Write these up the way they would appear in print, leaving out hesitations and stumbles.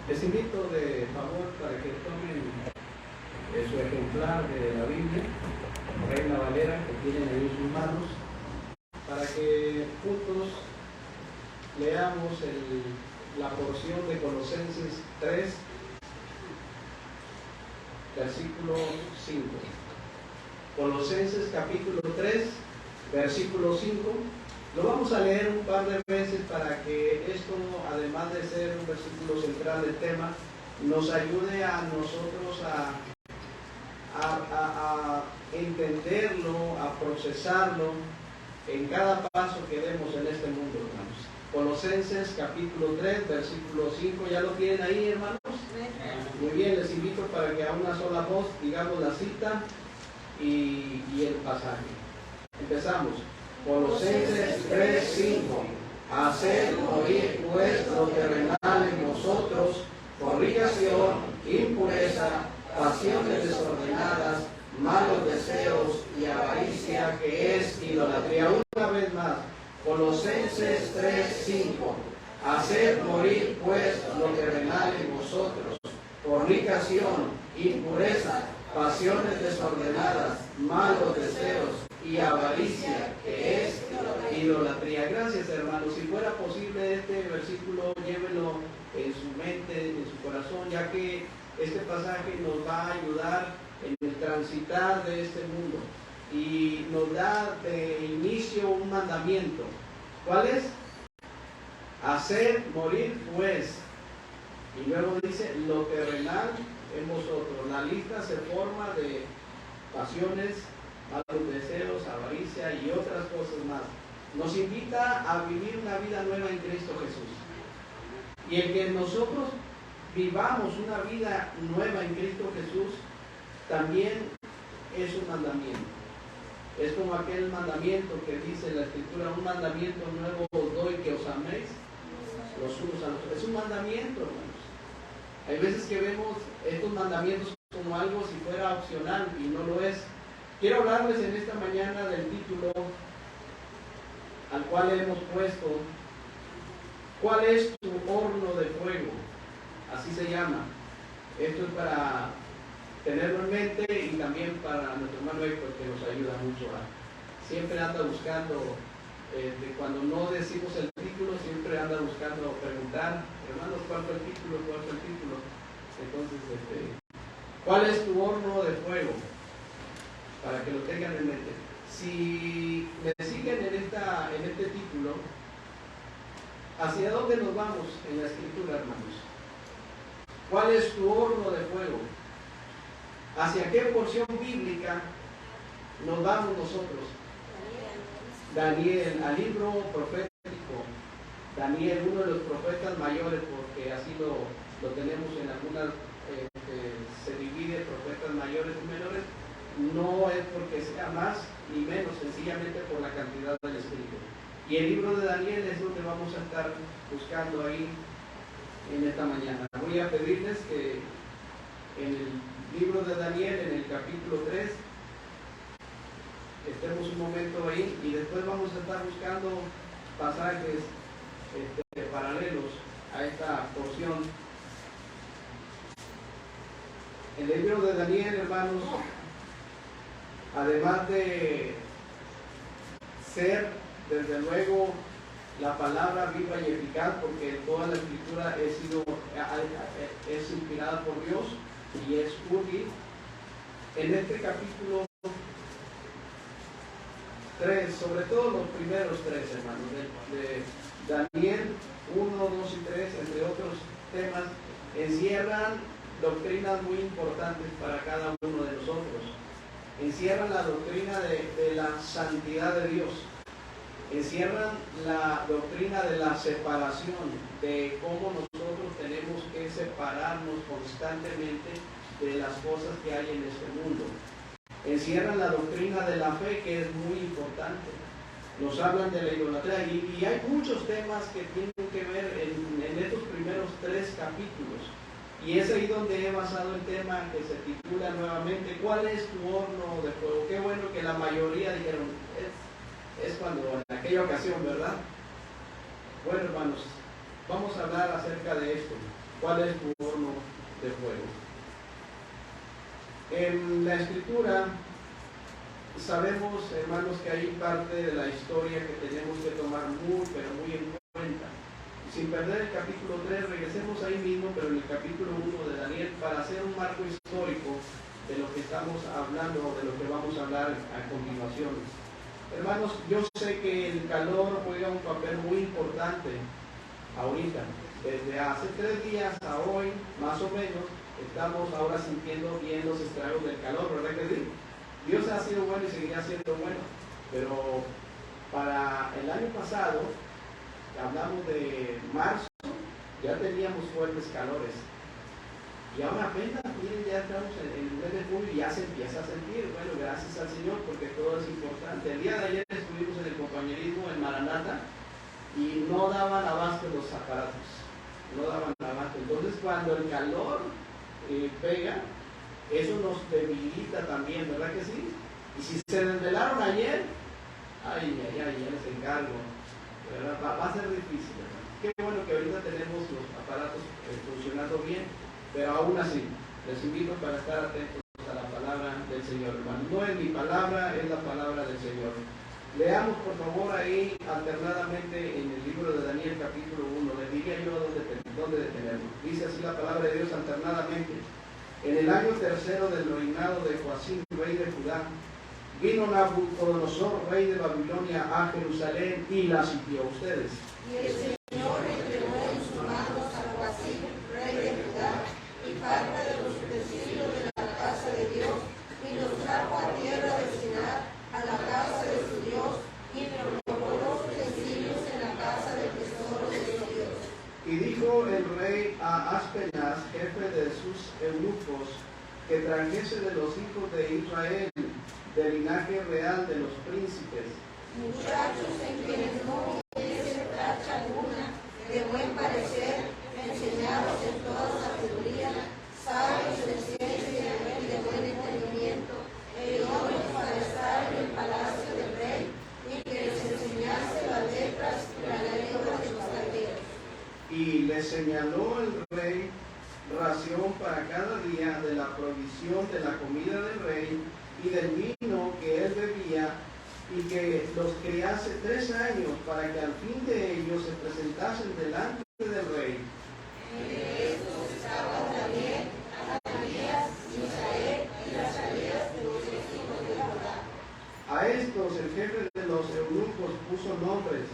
Les invito de favor para que tomen su ejemplar de la Biblia, Reina Valera, que tienen ahí en sus manos, para que juntos leamos la porción de Colosenses 3, versículo 5. Colosenses capítulo 3, versículo 5. Lo vamos a leer un par de veces para que esto, además de ser un versículo central del tema, nos ayude a nosotros a entenderlo, a procesarlo en cada paso que demos en este mundo, hermanos. Colosenses capítulo 3, versículo 5. ¿Ya lo tienen ahí, hermanos? Muy bien, les invito para que a una sola voz digamos la cita y el pasaje. Empezamos. Colosenses 3, 5. Haced morir pues lo terrenal en vosotros, fornicación, impureza, pasiones desordenadas, malos deseos y avaricia, que es idolatría. Una vez más, Colosenses 3, 5. Haced morir pues lo terrenal en vosotros, fornicación, impureza, pasiones desordenadas, malos deseos y avaricia, que es idolatría. Gracias, hermanos. Si fuera posible, este versículo llévelo en su mente, en su corazón, ya que este pasaje nos va a ayudar en el transitar de este mundo y nos da de inicio un mandamiento. ¿Cuál es? Hacer morir pues. Y luego dice lo terrenal en vosotros. La lista se forma de pasiones, malos deseos, avaricia y otras cosas más. Nos invita a vivir una vida nueva en Cristo Jesús. Y el que nosotros vivamos una vida nueva en Cristo Jesús también es un mandamiento. Es como aquel mandamiento que dice la Escritura: un mandamiento nuevo os doy, que os améis los unos a los otros. Es un mandamiento, hermanos. Hay veces que vemos estos mandamientos como algo si fuera opcional, y no lo es. Quiero hablarles en esta mañana del título al cual hemos puesto: ¿cuál es tu horno de fuego? Así se llama. Esto es para tenerlo en mente y también para nuestro hermano Héctor, que nos ayuda mucho. Siempre anda buscando, cuando no decimos el título, siempre anda buscando preguntar: hermanos, ¿cuál fue el título? ¿Cuál fue el título? Entonces, ¿cuál es tu horno de fuego? Para que lo tengan en mente. Si me siguen en este título, ¿hacia dónde nos vamos en la Escritura, hermanos? ¿Cuál es tu horno de fuego? ¿Hacia qué porción bíblica nos vamos nosotros? Daniel, al libro profético. Daniel, uno de los profetas mayores, porque así lo tenemos en algunas, se divide profetas mayores y menores. No es porque sea más ni menos, sencillamente por la cantidad del escrito. Y el libro de Daniel es donde vamos a estar buscando ahí en esta mañana. Voy a pedirles que en el libro de Daniel, en el capítulo 3, estemos un momento ahí, y después vamos a estar buscando pasajes paralelos a esta porción. En el libro de Daniel, hermanos, además de ser, desde luego, la palabra viva y eficaz, porque toda la Escritura es inspirada por Dios y es útil, en este capítulo 3, sobre todo los primeros 3, hermanos, de Daniel 1, 2 y 3, entre otros temas, encierran doctrinas muy importantes para cada uno de nosotros. Encierran la doctrina de la santidad de Dios. Encierran la doctrina de la separación, de cómo nosotros tenemos que separarnos constantemente de las cosas que hay en este mundo. Encierran la doctrina de la fe, que es muy importante. Nos hablan de la idolatría, y hay muchos temas que tienen que ver en estos primeros 3 capítulos. Y es ahí donde he basado el tema, que se titula nuevamente: ¿cuál es tu horno de fuego? Qué bueno que la mayoría dijeron, es cuando en aquella ocasión, ¿verdad? Bueno, hermanos, vamos a hablar acerca de esto. ¿Cuál es tu horno de fuego? En la Escritura sabemos, hermanos, que hay parte de la historia que tenemos que tomar muy, pero muy en cuenta. Sin perder el capítulo 3, regresemos ahí mismo, pero en el capítulo 1 de Daniel, para hacer un marco histórico de lo que estamos hablando, de lo que vamos a hablar a continuación. Hermanos, yo sé que el calor juega un papel muy importante ahorita. Desde hace 3 días a hoy, más o menos, estamos ahora sintiendo bien los estragos del calor, ¿verdad que sí? Dios ha sido bueno y seguirá siendo bueno, pero para el año pasado, hablamos de marzo, ya teníamos fuertes calores. Y ahora apenas, miren, ya estamos en el mes de julio y ya se empieza a sentir. Bueno, gracias al Señor, porque todo es importante. El día de ayer estuvimos en el compañerismo en Maranata y no daban abasto los aparatos. No daban abasto. Entonces, cuando el calor pega, eso nos debilita también, ¿verdad que sí? Y si se desvelaron ayer, ay, ya les encargo, ¿verdad? Va a ser difícil, ¿verdad? Qué bueno que ahorita tenemos los aparatos funcionando bien, pero aún así, les invito para estar atentos a la palabra del Señor, hermano. No es mi palabra, es la palabra del Señor. Leamos, por favor, ahí alternadamente en el libro de Daniel, capítulo 1. Les diría yo dónde detenernos. Dice así la palabra de Dios alternadamente. En el año 3 del reinado de Joacim, rey de Judá, vino Nabucodonosor, rey de Babilonia, a Jerusalén y la sitió. Ustedes. Y el Señor entregó en sus manos a Joacim, rey de Judá, y parte de los utensilios de la casa de Dios, y los trajo a tierra de Sinar, a la casa de su Dios, y renovó los utensilios en la casa del tesoro de su Dios. Y dijo el rey a Aspenaz, jefe de sus eunucos, que trajese de los hijos de Israel, del linaje real de los príncipes, muchachos en quienes no hubiese tacha alguna, de buen parecer, enseñados en toda sabiduría, sabios en ciencia y de buen entendimiento, idóneos para estar en el palacio del rey, y que les enseñase las letras y la lengua de los caldeos. y le señaló el rey ración para cada día de la provisión de la comida del rey y del vino que él bebía, y que los criase 3 años, para que al fin de ellos se presentasen delante del rey. Entre estos estaban también Ananías, Misael y Azarías de los hijos de Judá. A estos el jefe de los eunucos puso nombres,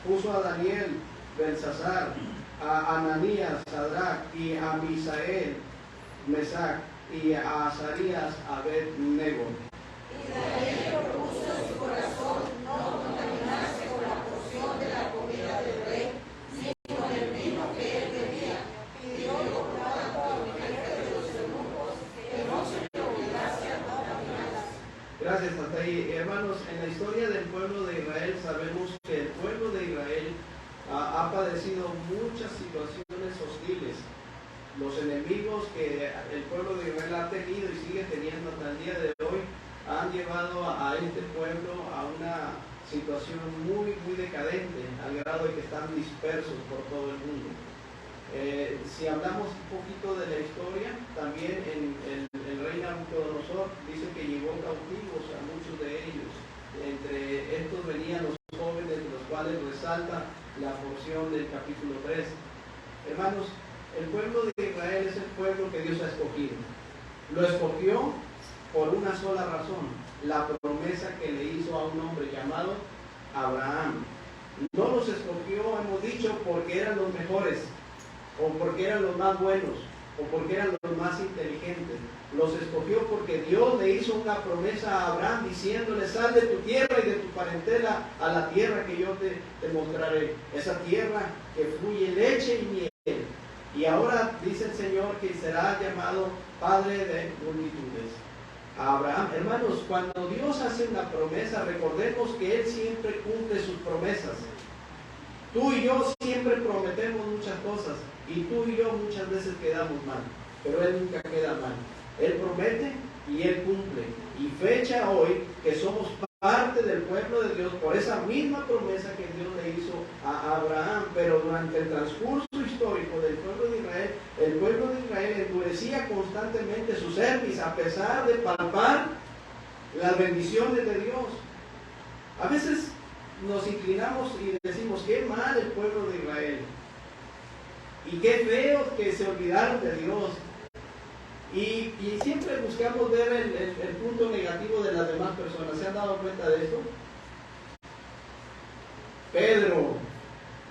puso a Daniel, Belsasar, a Ananías, Sadrach, y a Misael, Mesac, y a Azarías, Abed-nego. Y Daniel propuso en su corazón no contaminarse con la porción de la comida del rey, ni con el vino que él bebía. Pidió por tanto al jefe de los eunucos que no se le obligase a no contaminarse. Gracias, hasta ahí. Hermanos, en la historia del pueblo de Israel sabemos que el pueblo de Israel ha padecido muchas situaciones hostiles. Los enemigos que el pueblo de Israel ha tenido y sigue teniendo hasta el día de hoy han llevado a este pueblo a una situación muy, muy decadente, al grado de que están dispersos por todo el mundo. Si hablamos un poquito de la historia, también el rey Nabucodonosor dice que llevó cautivos a muchos de ellos. Entre estos venían los jóvenes, de los cuales resalta la porción del capítulo 3. Hermanos, el pueblo de Israel es el pueblo que Dios ha escogido. Lo escogió por una sola razón: la promesa que le hizo a un hombre llamado Abraham. No los escogió, hemos dicho, porque eran los mejores, o porque eran los más buenos, o porque eran los más inteligentes. Los escogió porque Dios le hizo una promesa a Abraham diciéndole: sal de tu tierra y de tu parentela a la tierra que yo te mostraré. Esa tierra que fluye leche y miel. Y ahora dice el Señor que será llamado Padre de multitudes. A Abraham, hermanos, cuando Dios hace una promesa, recordemos que Él siempre cumple sus promesas. Tú y yo siempre prometemos muchas cosas, y tú y yo muchas veces quedamos mal, pero Él nunca queda mal. Él promete y Él cumple. Y fecha hoy que somos parte del pueblo de Dios por esa misma promesa que Dios le hizo a Abraham. Pero durante el transcurso histórico del pueblo de Israel El pueblo de Israel endurecía constantemente su cerviz a pesar de palpar las bendiciones de Dios. A veces nos inclinamos y decimos, qué mal el pueblo de Israel. Y qué feo que se olvidaron de Dios. Y siempre buscamos ver el punto negativo de las demás personas. ¿Se han dado cuenta de esto? Pedro,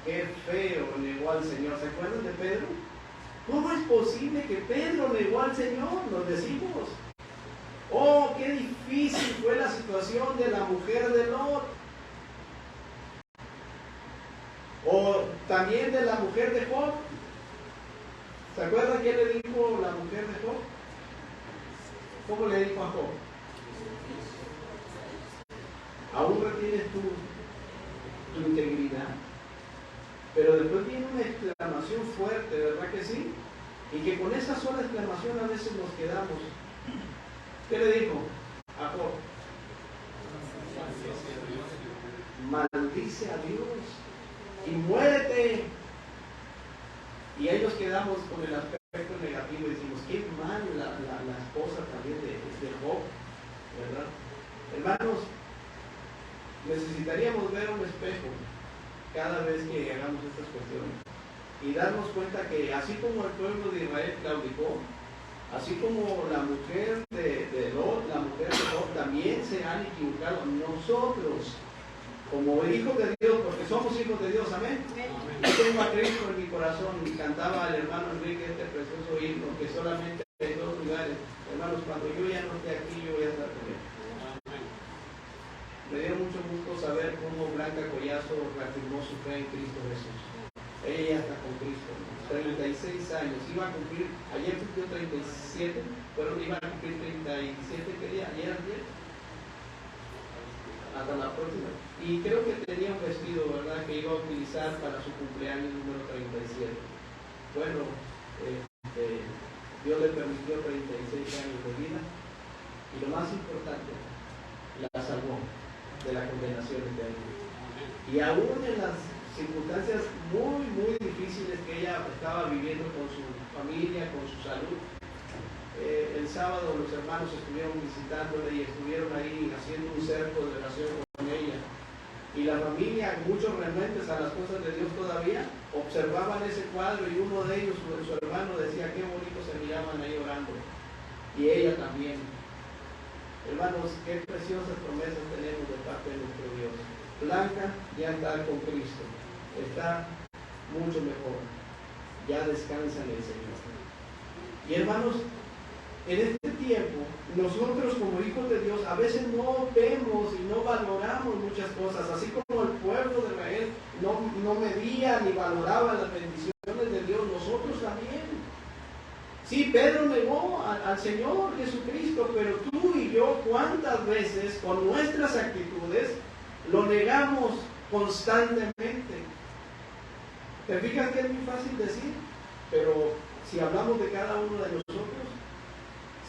qué feo, negó al Señor. ¿Se acuerdan de Pedro? ¿Cómo es posible que Pedro negó al Señor? Nos decimos. Oh, qué difícil fue la situación de la mujer de Lot. O también de la mujer de Job. ¿Se acuerdan qué le dijo la mujer de Job? ¿Cómo le dijo a Job? Aún retienes tu integridad. Pero después viene una exclamación fuerte, ¿verdad que sí? Y que con esa sola exclamación a veces nos quedamos. ¿Qué le dijo a Job? Maldice a Dios y muérete. Y ahí nos quedamos con el aspecto negativo y decimos, qué mal la esposa también de Job, ¿verdad? Hermanos, necesitaríamos ver un espejo cada vez que hagamos estas cuestiones y darnos cuenta que así como el pueblo de Israel claudicó, así como la mujer de Lot, la mujer de Job también se han equivocado. Nosotros, como hijos de Dios, porque somos hijos de Dios, amén. Yo tengo a Cristo en mi corazón y cantaba el hermano Enrique este precioso himno que solamente hay dos lugares. Hermanos, cuando yo ya no esté aquí, yo voy a estar con él. Me dio mucho gusto saber cómo Blanca Collazo reafirmó su fe en Cristo Jesús. Ella ya está con Cristo, 36 años, iba a cumplir, ayer cumplió 37, iba a cumplir 37, ¿qué día? Ayer, hasta la próxima. Y creo que tenía un vestido, ¿verdad?, que iba a utilizar para su cumpleaños número 37. Bueno, Dios le permitió 36 años de vida y lo más importante, la salvó de la condenación eterna. Y aún en las circunstancias muy, muy difíciles que ella estaba viviendo con su familia, con su salud, el sábado los hermanos estuvieron visitándola y estuvieron ahí haciendo un cerco de oración con ella. Y la familia, muchos renuentes a las cosas de Dios todavía, observaban ese cuadro y uno de ellos, su hermano, decía qué bonito se miraban ahí orando. Y ella también. Hermanos, qué preciosas promesas tenemos de parte de nuestro Dios. Blanca ya está con Cristo, está mucho mejor, ya descansa en el Señor. Y hermanos, en este tiempo, nosotros como hijos de Dios a veces no vemos y no valoramos muchas cosas, así como el pueblo de Israel no medía ni valoraba las bendiciones de Dios, nosotros también. Sí, Pedro negó al Señor Jesucristo, pero tú y yo, ¿cuántas veces con nuestras actitudes lo negamos constantemente? ¿Te fijas que es muy fácil decir? Pero si hablamos de cada uno de nosotros,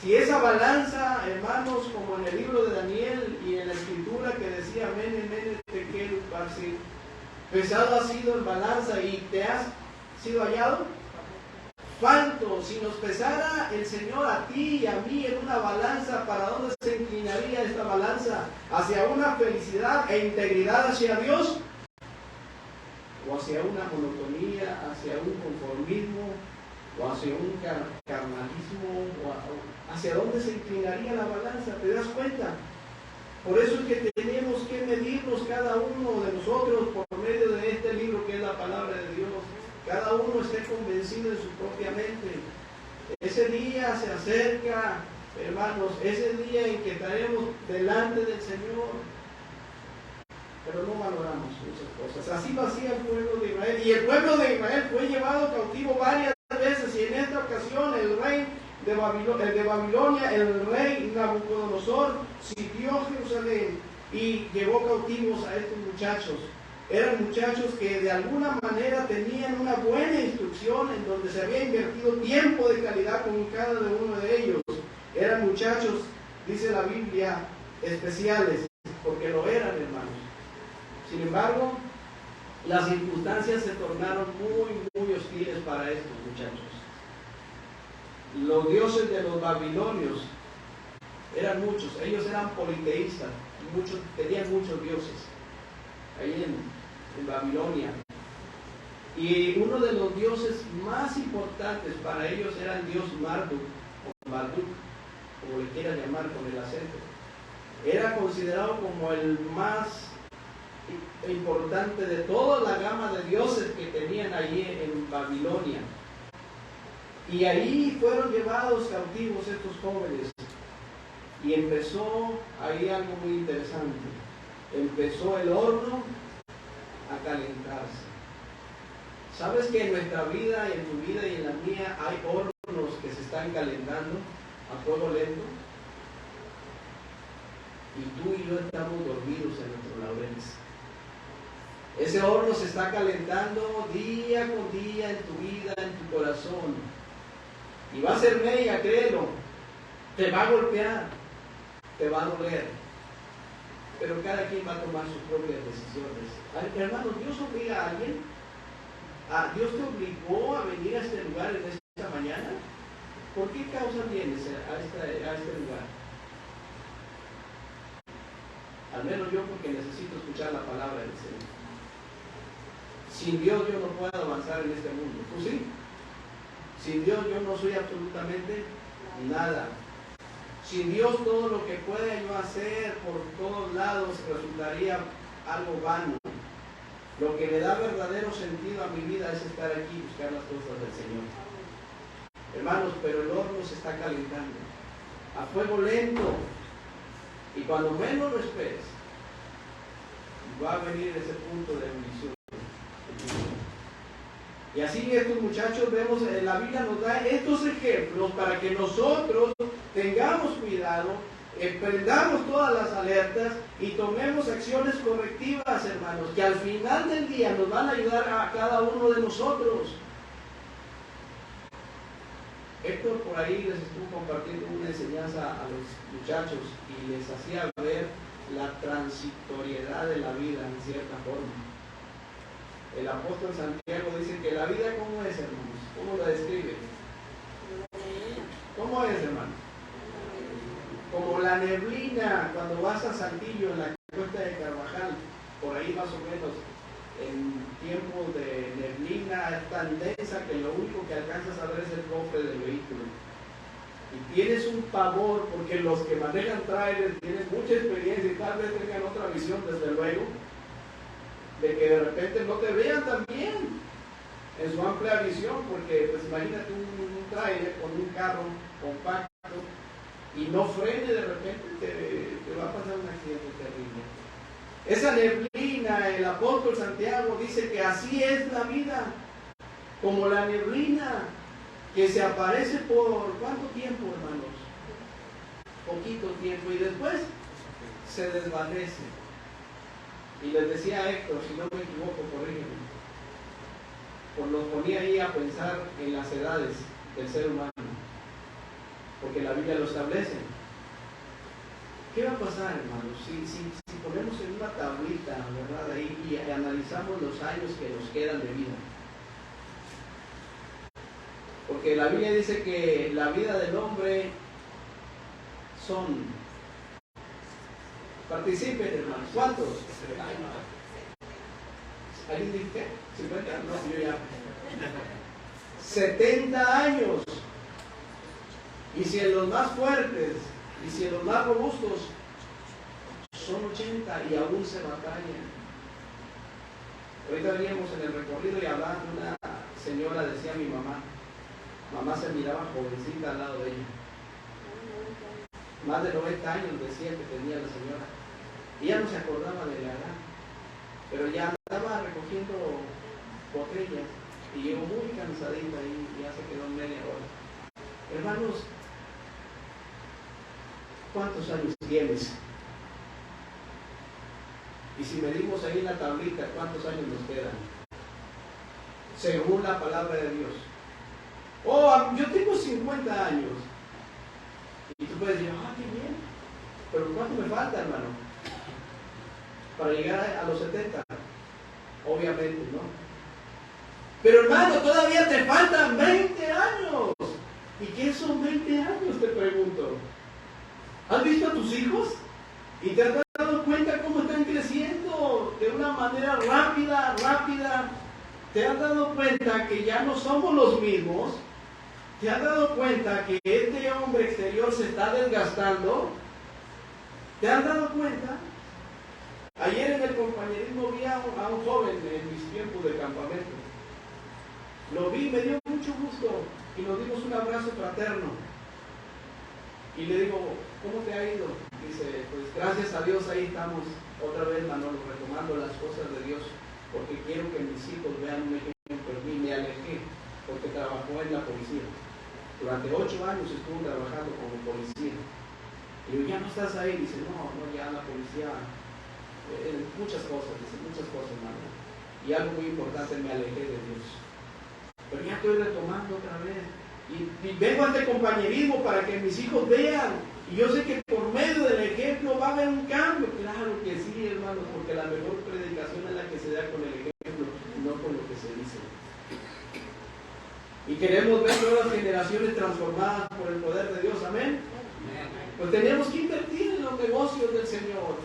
si esa balanza, hermanos, como en el libro de Daniel y en la escritura que decía Mene, Tekel, Parsi, pesado ha sido en balanza y te has sido hallado, ¿cuánto? Si nos pesara el Señor a ti y a mí en una balanza, ¿para dónde se inclinaría esta balanza? ¿Hacia una felicidad e integridad hacia Dios? ¿O hacia una monotonía, hacia un conformismo, o hacia un carnalismo? ¿Hacia dónde se inclinaría la balanza? ¿Te das cuenta? Por eso es que tenemos que medirnos cada uno de nosotros por medio de este libro que es la palabra de Dios. Cada uno esté convencido en su propia mente. Ese día se acerca, hermanos, ese día en que estaremos delante del Señor. Pero no valoramos muchas cosas. Así lo hacía el pueblo de Israel. Y el pueblo de Israel fue llevado cautivo varias veces. Y en esta ocasión el rey de Babilonia, el rey Nabucodonosor, sitió Jerusalén y llevó cautivos a estos muchachos. Eran muchachos que de alguna manera tenían una buena instrucción en donde se había invertido tiempo de calidad con cada uno de ellos. Eran muchachos, dice la Biblia, especiales, porque lo eran, hermanos. Sin embargo, las circunstancias se tornaron muy, muy hostiles para estos muchachos. Los dioses de los babilonios eran muchos, ellos eran politeístas, tenían muchos dioses ahí en Babilonia. Y uno de los dioses más importantes para ellos era el dios Marduk, o Marduk, como le quieran llamar con el acento. Era considerado como el más importante de toda la gama de dioses que tenían allí en Babilonia. Y ahí fueron llevados cautivos estos jóvenes. Y empezó ahí algo muy interesante. Empezó el horno a calentarse. ¿Sabes que en nuestra vida, y en tu vida y en la mía, hay hornos que se están calentando a fuego lento? Y tú y yo estamos dormidos en nuestros laureles. Ese horno se está calentando día con día en tu vida, en tu corazón. Y va a ser mella, créelo. Te va a golpear, te va a doler. Pero cada quien va a tomar sus propias decisiones. Hermanos, ¿Dios obliga a alguien? ¿Dios te obligó a venir a este lugar en esta mañana? ¿Por qué causa vienes a este lugar? Al menos yo, porque necesito escuchar la palabra del Señor. Sin Dios yo no puedo avanzar en este mundo. ¿Tú sí? Sin Dios yo no soy absolutamente nada. Sin Dios todo lo que pueda yo hacer por todos lados resultaría algo vano. Lo que le da verdadero sentido a mi vida es estar aquí y buscar las cosas del Señor. Hermanos, pero el horno se está calentando a fuego lento. Y cuando menos lo esperes, va a venir ese punto de ebullición. Y así estos muchachos vemos, la Biblia nos da estos ejemplos para que nosotros tengamos cuidado, prendamos todas las alertas y tomemos acciones correctivas, hermanos, que al final del día nos van a ayudar a cada uno de nosotros. Héctor por ahí les estuvo compartiendo una enseñanza a los muchachos y les hacía ver la transitoriedad de la vida en cierta forma. El apóstol Santiago dice que la vida, ¿cómo es, hermanos? ¿Cómo la describe? ¿Cómo es, hermano? Como la neblina cuando vas a Saltillo en la cuesta de Carvajal, por ahí más o menos, en tiempos de neblina es tan densa que lo único que alcanzas a ver es el cofre del vehículo. Y tienes un pavor porque los que manejan trailers tienen mucha experiencia y tal vez tengan otra visión, desde luego, de que de repente no te vean tan bien en su amplia visión, porque pues imagínate un trailer con un carro compacto y no frene, de repente te va a pasar un accidente terrible. Esa neblina, el apóstol Santiago dice que así es la vida, como la neblina que se aparece por ¿cuánto tiempo, hermanos? Poquito tiempo, y después se desvanece. Y les decía a Héctor, si no me equivoco, corrígeme, pues nos ponía ahí a pensar en las edades del ser humano, porque la Biblia lo establece. ¿Qué va a pasar, hermanos, si ponemos en una tablita, ¿verdad?, ahí y analizamos los años que nos quedan de vida? Porque la Biblia dice que la vida del hombre son... Participen, hermanos. ¿Cuántos? ¿Alguien dice qué? ¿50? No, yo ya. 70 años. Y si en los más fuertes, y si en los más robustos, son 80 y aún se batallan. Ahorita veníamos en el recorrido y hablando, una señora decía a mi mamá se miraba jovencita al lado de ella. Más de 90 años decía que tenía la señora. Y ella no se acordaba de la edad, pero ya andaba recogiendo botellas y llegó muy cansadita y ya se quedó media hora. Hermanos, ¿cuántos años tienes? Y si medimos ahí en la tablita, ¿cuántos años nos quedan? Según la palabra de Dios. Oh, yo tengo 50 años. Y tú puedes decir, qué bien. Pero ¿cuánto me falta, hermano? Para llegar a los 70. Obviamente, ¿no? Pero hermano, todavía te faltan 20 años. ¿Y qué son 20 años? Te pregunto. ¿Has visto a tus hijos? ¿Y te has dado cuenta cómo están creciendo de una manera rápida? ¿Te has dado cuenta que ya no somos los mismos? ¿Te has dado cuenta que este hombre exterior se está desgastando? ¿Te has dado cuenta? Ayer en el compañerismo vi a un joven en mis tiempos de campamento. Lo vi, me dio mucho gusto y nos dimos un abrazo fraterno. Y le digo, ¿cómo te ha ido? Dice, pues gracias a Dios ahí estamos otra vez, Manolo, retomando las cosas de Dios, porque quiero que mis hijos vean un ejemplo en mí. Me alejé porque trabajó en la policía. Durante 8 años estuvo trabajando como policía. Y yo, ¿ya no estás ahí? Dice, no, ya la policía, muchas cosas, hermano. Y algo muy importante, me alejé de Dios. Pero ya estoy retomando otra vez. Y vengo a este compañerismo para que mis hijos vean. Y yo sé que por medio del ejemplo va a haber un cambio. Claro que sí, hermanos, porque la mejor predicación es la que se da con el ejemplo, no con lo que se dice. Y queremos ver nuevas generaciones transformadas por el poder de Dios. Amén. Pues tenemos que invertir en los negocios del Señor.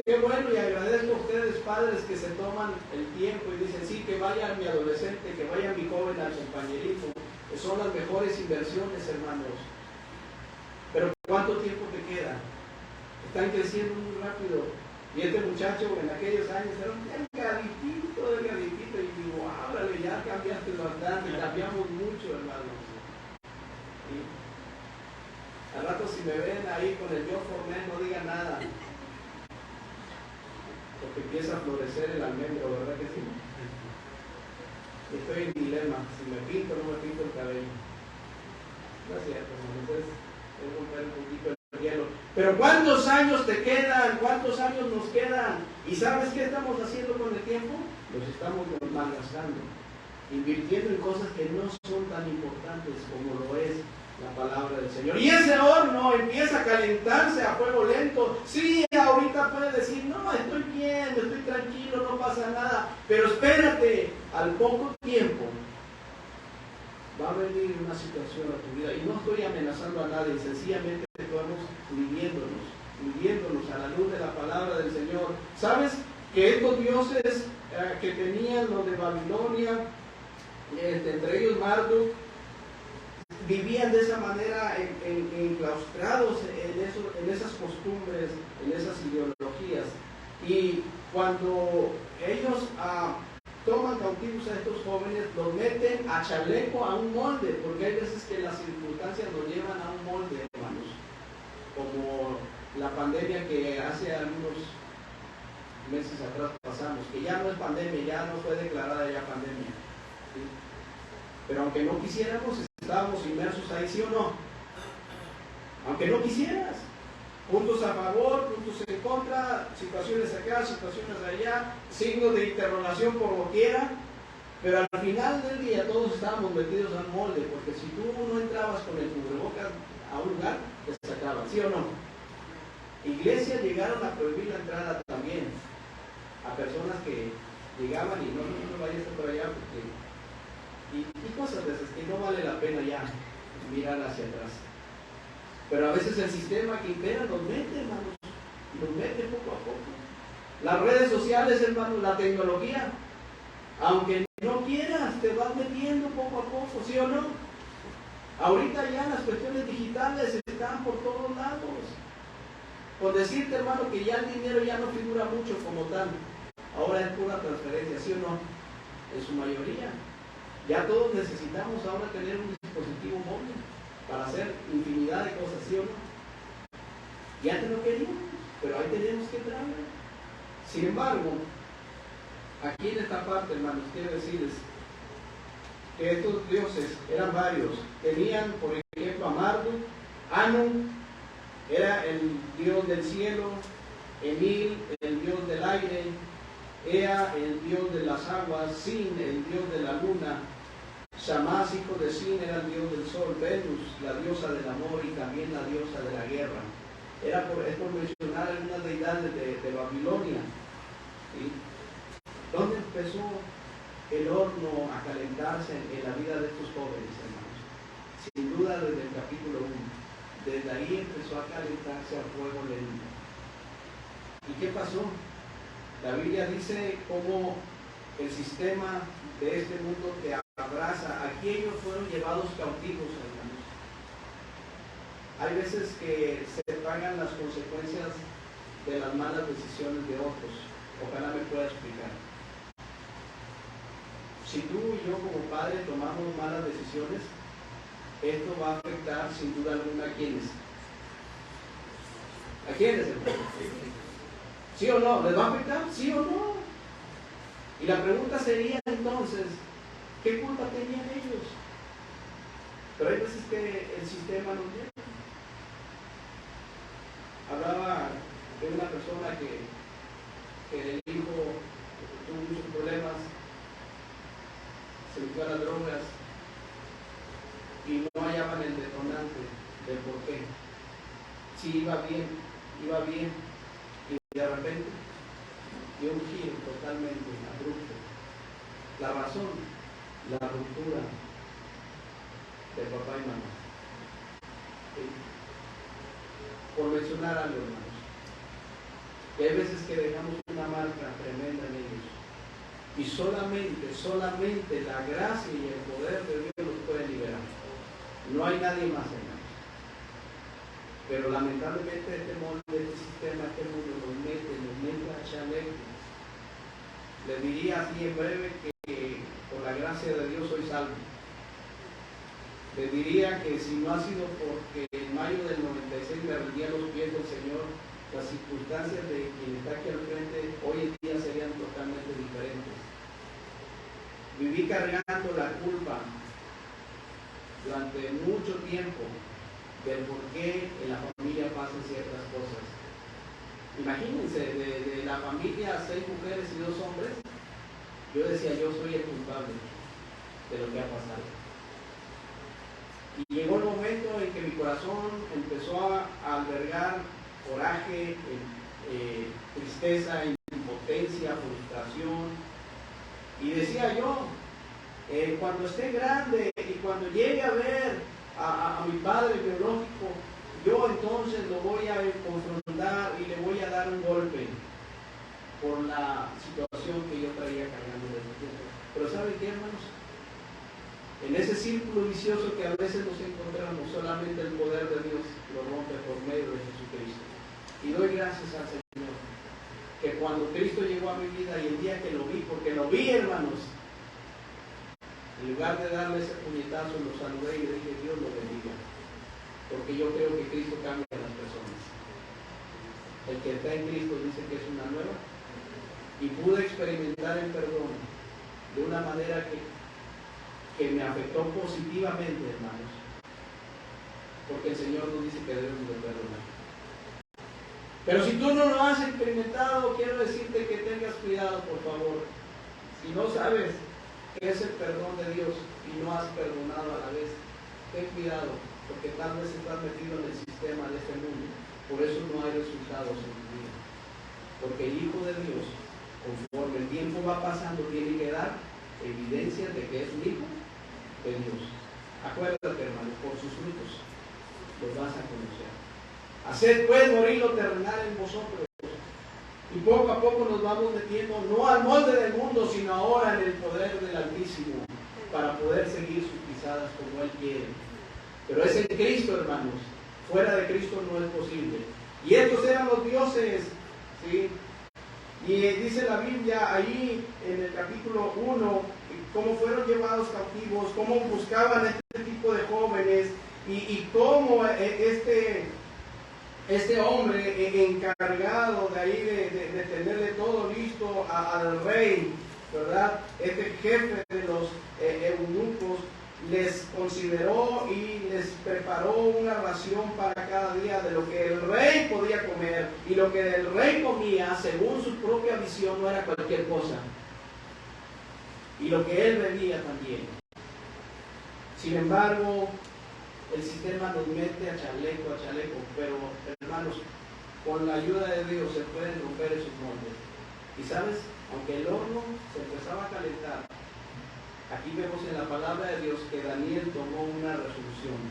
Qué bueno, y agradezco a ustedes, padres, que se toman el tiempo y dicen, sí, que vaya mi adolescente, que vaya mi joven al compañerismo. Son las mejores inversiones, hermanos. Pero ¿cuánto tiempo te queda? Están creciendo muy rápido. Y este muchacho en aquellos años era un delgaditito, y digo, ábrale, ya cambiaste bastante, cambiamos mucho, hermanos. ¿Sí? Al rato si me ven ahí con el yo formé, no digan nada. Porque empieza a florecer el almendro, ¿verdad que sí? Estoy en dilema, si me pinto o no me pinto el cabello. No es cierto, entonces es romper un poquito el hielo. Pero ¿cuántos años te quedan? ¿Cuántos años nos quedan? ¿Y sabes qué estamos haciendo con el tiempo? Los estamos malgastando, invirtiendo en cosas que no son tan importantes como lo es la palabra del Señor. Y ese horno empieza a calentarse a fuego lento. Sí, ahorita puedes decir, no, estoy bien, estoy tranquilo, no pasa nada. Pero espérate, al poco tiempo va a venir una situación a tu vida. Y no estoy amenazando a nadie, sencillamente estamos midiéndonos a la luz de la palabra del Señor. ¿Sabes que estos dioses que tenían los de Babilonia, entre ellos Marduk, vivían de esa manera enclaustrados en esas costumbres, en esas ideologías? Y cuando ellos toman cautivos a estos jóvenes, los meten a chaleco, a un molde, porque hay veces que las circunstancias los llevan a un molde, hermanos, como la pandemia que hace algunos meses atrás pasamos, que ya no es pandemia, ya no fue declarada ya pandemia, ¿sí? Pero aunque no quisiéramos, estábamos inmersos ahí, ¿sí o no? Aunque no quisieras, puntos a favor, puntos en contra, situaciones acá, situaciones allá, signos de interrogación por lo quiera, pero al final del día todos estábamos metidos al molde, porque si tú no entrabas con el cubrebocas a un lugar, te sacaban, ¿sí o no? Iglesias llegaron a prohibir la entrada también a personas que llegaban y no vayas por allá, porque y cosas de esas que no vale la pena ya mirar hacia atrás. Pero a veces el sistema que impera nos mete, hermanos, nos mete poco a poco. Las redes sociales, hermanos, la tecnología, aunque no quieras, te vas metiendo poco a poco, ¿sí o no? Ahorita ya las cuestiones digitales están por todos lados. Por decirte, hermano, que ya el dinero ya no figura mucho como tal. Ahora es pura transferencia, ¿sí o no? En su mayoría. Ya todos necesitamos ahora tener un dispositivo móvil para hacer infinidad de cosas, ¿sí o no? Ya te lo queríamos, pero ahí tenemos que traerlo. Sin embargo, aquí en esta parte, hermanos, quiero decirles que estos dioses eran varios. Tenían, por ejemplo, a Marduk, Anu, era el dios del cielo, Enil, el dios del aire, Ea, el dios de las aguas, Sin, el dios de la luna, Shamash, hijo de Sin, era el dios del sol, Venus, la diosa del amor y también la diosa de la guerra. Es por mencionar algunas deidades de Babilonia. ¿Sí? ¿Dónde empezó el horno a calentarse en la vida de estos jóvenes, hermanos? sin duda desde el capítulo 1. Desde ahí empezó a calentarse a fuego el enemigo. ¿Y qué pasó? La Biblia dice cómo el sistema de este mundo te abraza. Aquí ellos fueron llevados cautivos, hermanos. Hay veces que se pagan las consecuencias de las malas decisiones de otros. Ojalá me pueda explicar. Si tú y yo como padre tomamos malas decisiones, esto va a afectar sin duda alguna a quiénes. ¿A quiénes, hermano? ¿Sí o no? ¿Les va a afectar? ¿Sí o no? Y la pregunta sería entonces, ¿qué culpa tenían ellos? Pero hay veces que el sistema nos lleva. Hablaba de una persona que el hijo tuvo muchos problemas, se metió a las drogas y no hallaban el detonante del por qué. Sí, iba bien, y de repente dio un giro totalmente abrupto. La razón, la ruptura de papá y mamá. ¿Sí? Por mencionar algo, hermanos. Y hay veces que dejamos una marca tremenda en ellos. Y solamente la gracia y el poder de Dios los puede liberar. No hay nadie más, hermanos. Pero lamentablemente este sistema, este mundo nos mete a chaleco. Les diría así en breve que por la gracia de Dios soy salvo. Les diría que si no ha sido porque en mayo del 96 me rendí a los pies del Señor, las circunstancias de quien está aquí al frente hoy en día serían totalmente diferentes. Viví cargando la culpa durante mucho tiempo del por qué en la familia pasan ciertas cosas. Imagínense, de la familia 6 mujeres y 2 hombres, yo decía, yo soy el culpable de lo que ha pasado. Y llegó el momento en que mi corazón empezó a albergar coraje, tristeza, impotencia, frustración. Y decía yo, cuando esté grande y cuando llegue a ver a mi padre biológico, yo entonces lo voy a confrontar y le voy a dar un golpe por la situación que yo traía cargando desde tiempo. Pero ¿saben qué, hermanos? En ese círculo vicioso que a veces nos encontramos, solamente el poder de Dios lo rompe por medio de Jesucristo. Y doy gracias al Señor, que cuando Cristo llegó a mi vida y el día que lo vi, porque lo vi, hermanos, en lugar de darle ese puñetazo, lo saludé y le dije, Dios lo bendiga. Porque yo creo que Cristo cambia a las personas. El que está en Cristo dice que es una nueva. Y pude experimentar el perdón de una manera que me afectó positivamente, hermanos. Porque el Señor nos dice que debemos de perdonar. Pero si tú no lo has experimentado, quiero decirte que tengas cuidado, por favor. Si no sabes qué es el perdón de Dios y no has perdonado a la vez, ten cuidado, porque tal vez estás metido en el sistema de este mundo. Por eso no hay resultados en tu vida. Porque el Hijo de Dios, conforme el tiempo va pasando, tiene que dar evidencia de que es un hijo de Dios. Acuérdate, hermano, por sus frutos los vas a conocer. Haced pues morir lo terrenal en vosotros. Y poco a poco nos vamos metiendo, no al molde del mundo, sino ahora en el poder del Altísimo, para poder seguir sus pisadas como Él quiere. Pero es en Cristo, hermanos. Fuera de Cristo no es posible. Y estos eran los dioses, ¿sí? Y dice la Biblia ahí en el capítulo 1, cómo fueron llevados cautivos, cómo buscaban este tipo de jóvenes, y cómo este hombre encargado de ahí de tenerle todo listo al rey, ¿verdad? Este jefe de los eunucos les consideró y les preparó una ración para cada día de lo que el rey podía comer, y lo que el rey comía según su propia visión no era cualquier cosa, y lo que él bebía también. Sin embargo, el sistema nos mete a chaleco, pero hermanos, con la ayuda de Dios se pueden romper esos moldes. Y sabes, aunque el horno se empezaba a calentar, Aquí vemos en la palabra de Dios que Daniel tomó una resolución.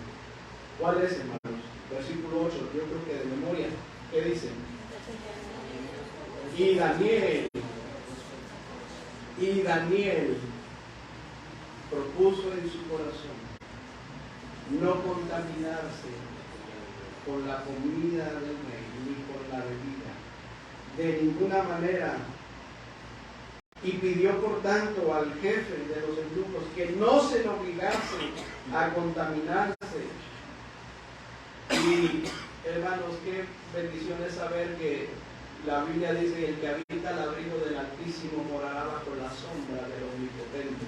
¿Cuál es, hermanos? Versículo 8, yo creo que de memoria. ¿Qué dice? Y Daniel propuso en su corazón no contaminarse con la comida del rey ni con la bebida, de ninguna manera. Y pidió por tanto al jefe de los eunucos que no se le obligase a contaminarse. Y hermanos, qué bendición es saber que la Biblia dice que el que habita al abrigo del Altísimo morará bajo la sombra del Omnipotente.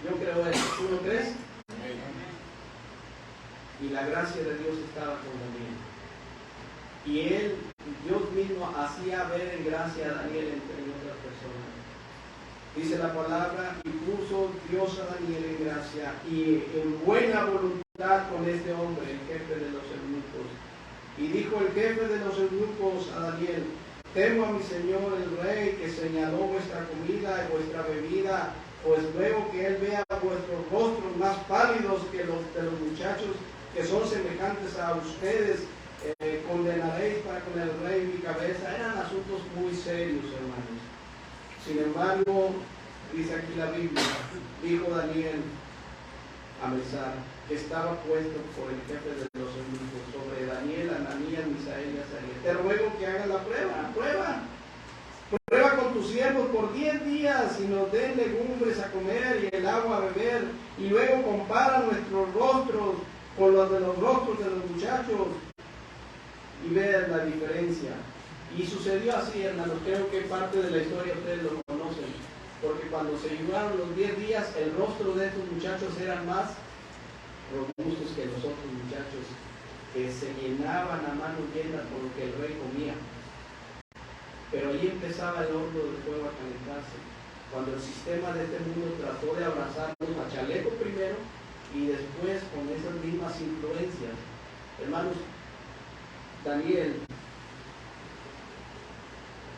Yo creo eso. ¿Tú lo crees? Y la gracia de Dios estaba con Daniel. Y Dios mismo hacía ver en gracia a Daniel entre otras personas. Dice la palabra, y puso Dios a Daniel en gracia y en buena voluntad con este hombre, el jefe de los eunucos. Y dijo el jefe de los eunucos a Daniel: temo a mi señor el rey, que señaló vuestra comida y vuestra bebida, pues luego que él vea vuestros rostros más pálidos que los de los muchachos que son semejantes a ustedes, condenaréis para con el rey mi cabeza. Eran asuntos muy serios, hermanos. Sin embargo, dice aquí la Biblia, dijo Daniel a Mesar, que estaba puesto por el jefe de los eunucos, sobre Daniel, Ananías, Misael y Azarias: te ruego que hagas la prueba con tus siervos por 10 días, y nos den legumbres a comer y el agua a beber, y luego compara nuestros rostros con los de los rostros de los muchachos, y vean la diferencia. Y sucedió así, hermanos. Creo que parte de la historia ustedes lo conocen, porque cuando se llevaron los 10 días, el rostro de estos muchachos eran más robustos que los otros muchachos, que se llenaban a manos llenas por lo que el rey comía. Pero ahí empezaba el horno de fuego a calentarse, cuando el sistema de este mundo trató de abrazarlos a chaleco primero y después con esas mismas influencias. Hermanos, Daniel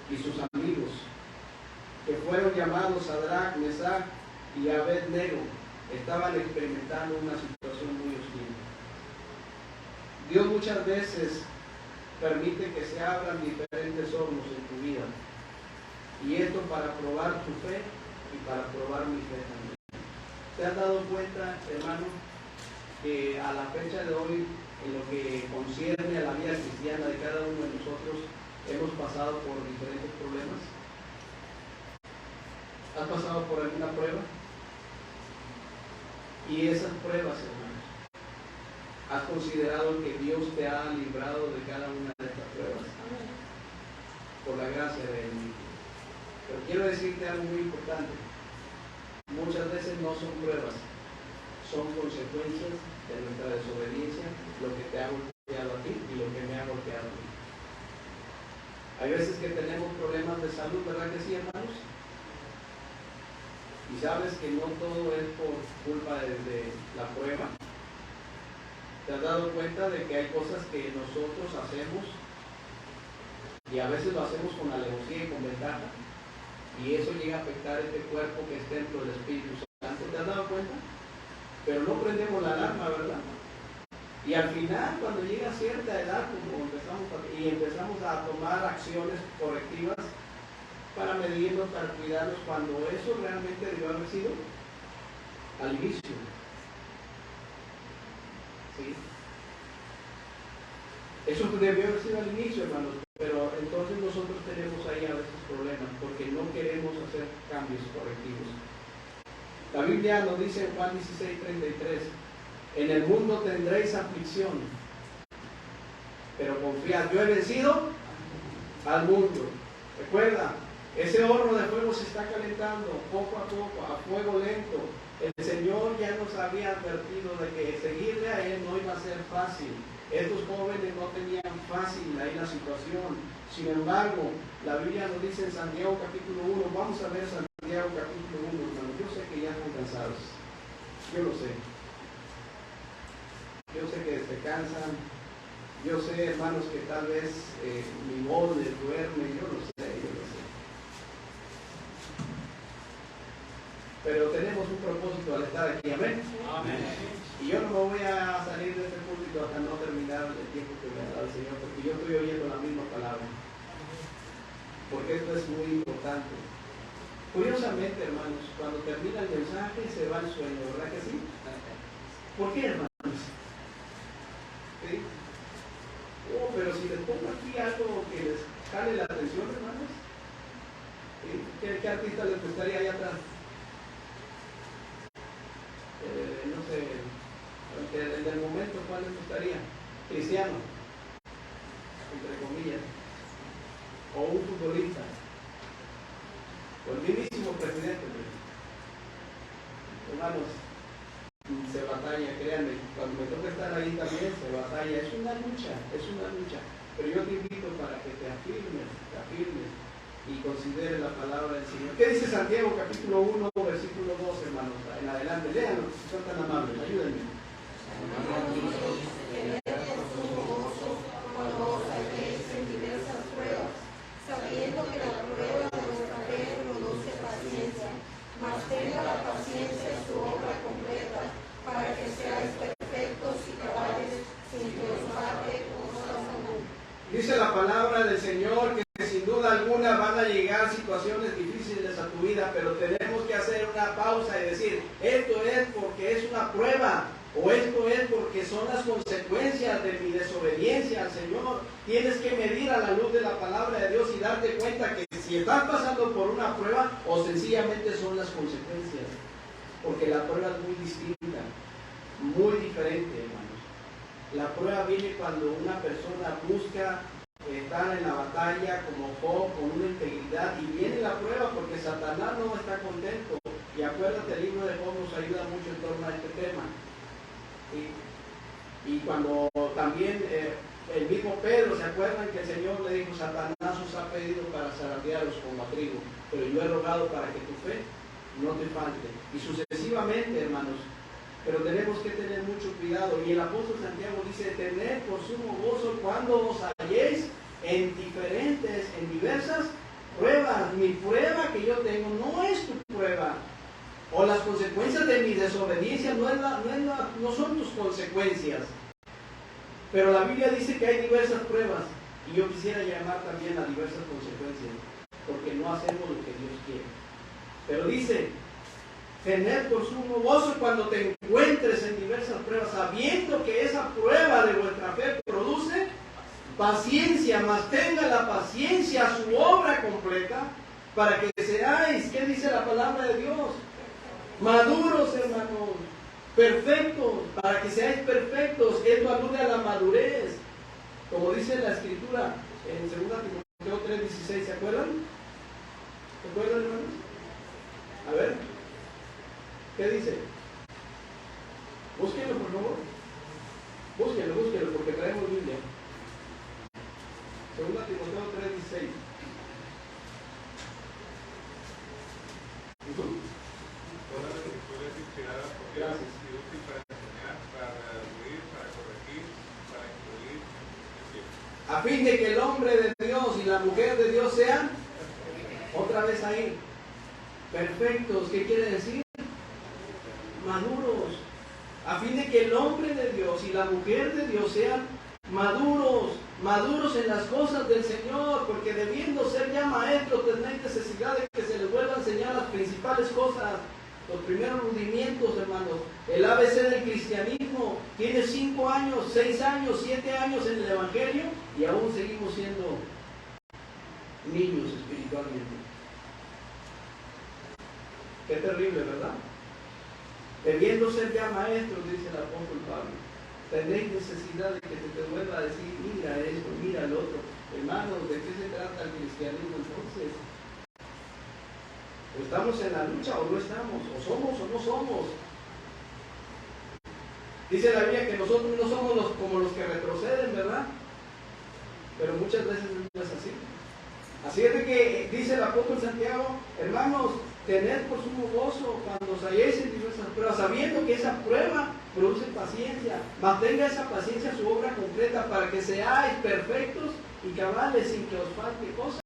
y sus amigos, que fueron llamados Sadrach, Mesach y Abed-nego, estaban experimentando una situación muy hostil. Dios muchas veces permite que se abran diferentes hornos en tu vida, y esto para probar tu fe y para probar mi fe también. ¿Te has dado cuenta, hermano, que a la fecha de hoy, en lo que concierne a la vida cristiana de cada uno de nosotros, hemos pasado por diferentes problemas? ¿Has pasado por alguna prueba? Y esas pruebas, hermanos, ¿has considerado que Dios te ha librado de cada una de estas pruebas? Por la gracia de Él mismo. Pero quiero decirte algo muy importante. Muchas veces no son pruebas, son consecuencias de nuestra desobediencia, lo que te ha golpeado a ti y lo que me ha golpeado a mí. Hay veces que tenemos problemas de salud, ¿verdad que sí, hermanos? Y sabes que no todo es por culpa de la prueba. ¿Te has dado cuenta de que hay cosas que nosotros hacemos y a veces lo hacemos con alevosía y con ventaja, y eso llega a afectar este cuerpo que es templo del Espíritu Santo? ¿Te has dado cuenta? Pero no prendemos la alarma, ¿verdad? Y al final, cuando llega a cierta edad, como empezamos a tomar acciones correctivas para medirnos, para cuidarnos, cuando eso realmente debió haber sido al inicio. ¿Sí? Eso debió haber sido al inicio, hermanos, pero entonces nosotros tenemos ahí a veces problemas porque no queremos hacer cambios correctivos. La Biblia nos dice en Juan 16:33: en el mundo tendréis aflicción, pero confiad, yo he vencido al mundo. Recuerda, ese horno de fuego se está calentando poco a poco, a fuego lento. El Señor ya nos había advertido de que seguirle a Él no iba a ser fácil. Estos jóvenes no tenían fácil ahí la situación. Sin embargo, la Biblia nos dice en Santiago capítulo 1, vamos a ver Santiago capítulo 1, hermano. Yo sé que ya están cansados, yo lo sé. Yo sé que se cansan, yo sé, hermanos, que tal vez mi voz les duerme, yo lo sé. Pero tenemos un propósito al estar aquí, amén. Amén. Y yo no me voy a salir de este púlpito hasta no terminar el tiempo que me ha dado el Señor, porque yo estoy oyendo la misma palabra. Porque esto es muy importante. Curiosamente, hermanos, cuando termina el mensaje se va el sueño, ¿verdad que sí? ¿Por qué, hermanos? ¿Sí? Oh, pero si les pongo aquí algo que les jale la atención, hermanos, ¿sí? ¿Qué artista les gustaría allá atrás? No sé, el del momento, ¿cuál les gustaría? Cristiano, entre comillas, o un futbolista, o el mismísimo presidente. Hermanos, se batalla, créanme, cuando me toca estar ahí también se batalla, es una lucha, pero yo te invito para que te afirmes y considere la palabra del Señor. ¿Qué dice Santiago capítulo 1, versículo 2, hermanos? En adelante, léanlo, si son tan amables, ayúdenme. Sabiendo que la prueba de vuestra fe produce paciencia, mas tenga la paciencia su obra completa, para que seáis perfectos y cabales, sin que os falte cosa alguna. Dice la palabra del Señor que sin duda alguna van a llegar situaciones difíciles a tu vida, pero tenemos que hacer una pausa y decir, esto es porque es una prueba, o esto es porque son las consecuencias de mi desobediencia al Señor. Tienes que medir a la luz de la palabra de Dios y darte cuenta que si estás pasando por una prueba o sencillamente son las consecuencias, porque la prueba es muy distinta, muy diferente, hermanos. La prueba viene cuando una persona busca estar en la batalla como Job, con una integridad, y viene la prueba porque Satanás no está contento. Y acuérdate, el libro de Job nos ayuda mucho en torno a este tema. Y cuando también el mismo Pedro, ¿se acuerdan que el Señor le dijo, Satanás os ha pedido para zarandearos como a trigo, pero yo he rogado para que tu fe no te falte? Y sucesivamente, hermanos. Pero tenemos que tener mucho cuidado. Y el apóstol Santiago dice, tened por sumo gozo cuando os halléis en diversas pruebas. Mi prueba que yo tengo no es tu prueba. O las consecuencias de mi desobediencia no son tus consecuencias. Pero la Biblia dice que hay diversas pruebas. Y yo quisiera llamar también a diversas consecuencias. Porque no hacemos lo que Dios quiere. Pero dice, tener por sumo gozo cuando te encuentres en diversas pruebas, sabiendo que esa prueba de vuestra fe produce paciencia, mas tenga la paciencia su obra completa, para que seáis, ¿qué dice la palabra de Dios? Maduros, hermanos, perfectos, para que seáis perfectos. Esto alude a la madurez, como dice la Escritura en 2 Timoteo 3:16, ¿se acuerdan? ¿Se acuerdan, hermanos? A ver, ¿qué dice? Búsquenlo, por favor. Búsquenlo, porque traemos Biblia. 2 Timoteo 3:16. Toda la escritura es inspirada por Dios y útil para enseñar, para redarguir, para corregir, para instruir en bien. A fin de que el hombre de Dios y la mujer de Dios sean, otra vez ahí, perfectos. ¿Qué quiere decir? Maduros. A fin de que el hombre de Dios y la mujer de Dios sean maduros en las cosas del Señor, porque debiendo ser ya maestros tenéis necesidad de que se les vuelva a enseñar las principales cosas, los primeros rudimientos, hermanos. El ABC del cristianismo tiene 5 años, 6 años, 7 años en el Evangelio y aún seguimos siendo niños espiritualmente. Qué terrible, ¿verdad? Debiendo ser ya maestros, dice el apóstol Pablo, tenéis necesidad de que se te vuelva a decir, mira esto, mira el otro. Hermanos, ¿de qué se trata el cristianismo entonces? ¿O estamos en la lucha o no estamos? ¿O somos o no somos? Dice la Biblia que nosotros no somos como los que retroceden, ¿verdad? Pero muchas veces no es así. Así es de que dice el apóstol Santiago, hermanos, tened por sumo gozo cuando os halléis en diversas pruebas, sabiendo que esa prueba produce paciencia. Mantenga esa paciencia su obra completa, para que seáis perfectos y cabales, sin que os falte cosa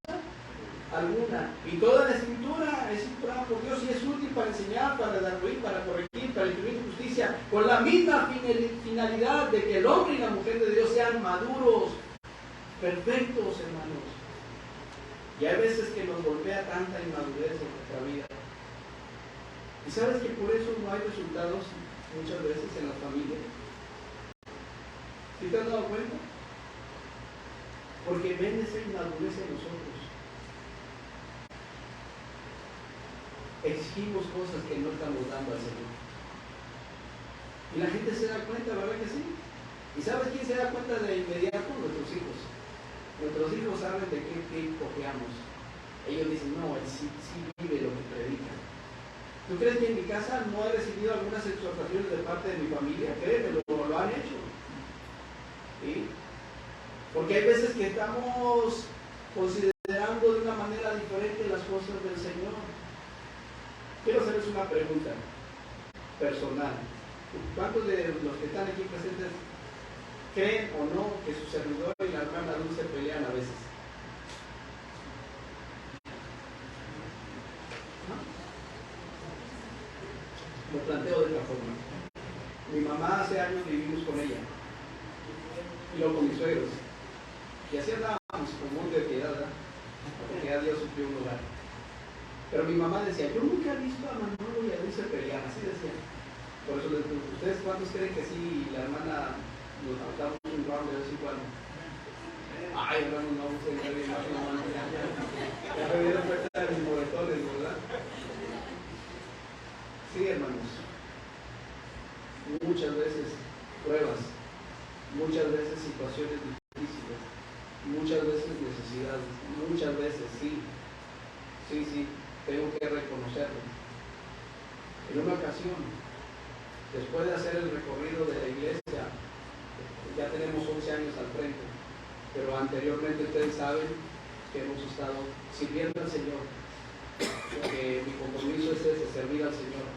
alguna. Y toda la escritura es inspirada por Dios y es útil para enseñar, para redarguir, para corregir, para instruir en justicia, con la misma finalidad de que el hombre y la mujer de Dios sean maduros, perfectos, hermanos. Y hay veces que nos golpea tanta inmadurez en nuestra vida. ¿Y sabes que por eso no hay resultados muchas veces en las familias? ¿Sí te has dado cuenta? Porque ven esa inmadurez en nosotros. Exigimos cosas que no estamos dando al Señor. Y la gente se da cuenta, ¿verdad que sí? ¿Y sabes quién se da cuenta de inmediato? Nuestros hijos. Nuestros hijos saben de qué cojeamos. Ellos dicen, no, él sí vive lo que predica. ¿Tú crees que en mi casa no he recibido algunas exhortaciones de parte de mi familia? Créeme, lo han hecho. ¿Sí? Porque hay veces que estamos considerando de una manera diferente las cosas del Señor. Quiero hacerles una pregunta personal. ¿Cuántos de los que están aquí presentes creen o no que su servidor y la hermana Dulce pelean a veces? ¿No? Lo planteo de esta forma. Mi mamá hace años vivimos con ella y luego con mis suegros. Y así andábamos con monte de piedad, ¿verdad? Porque ya Dios suplió un lugar. Pero mi mamá decía, yo nunca he visto a Manolo y a Dulce pelear, así decía. Por eso, ¿ustedes cuántos creen que sí la hermana nos faltamos un round de vez en cuando? Ay, hermano, no, se me viene la mano, ya me dieron cuenta de mis moretones, ¿verdad? Sí, hermanos. Muchas veces pruebas, muchas veces situaciones difíciles, muchas veces necesidades, muchas veces sí, tengo que reconocerlo. En una ocasión, después de hacer el recorrido de la iglesia, ya tenemos 11 años al frente, pero anteriormente ustedes saben que hemos estado sirviendo al Señor, porque mi compromiso es ese, servir al Señor,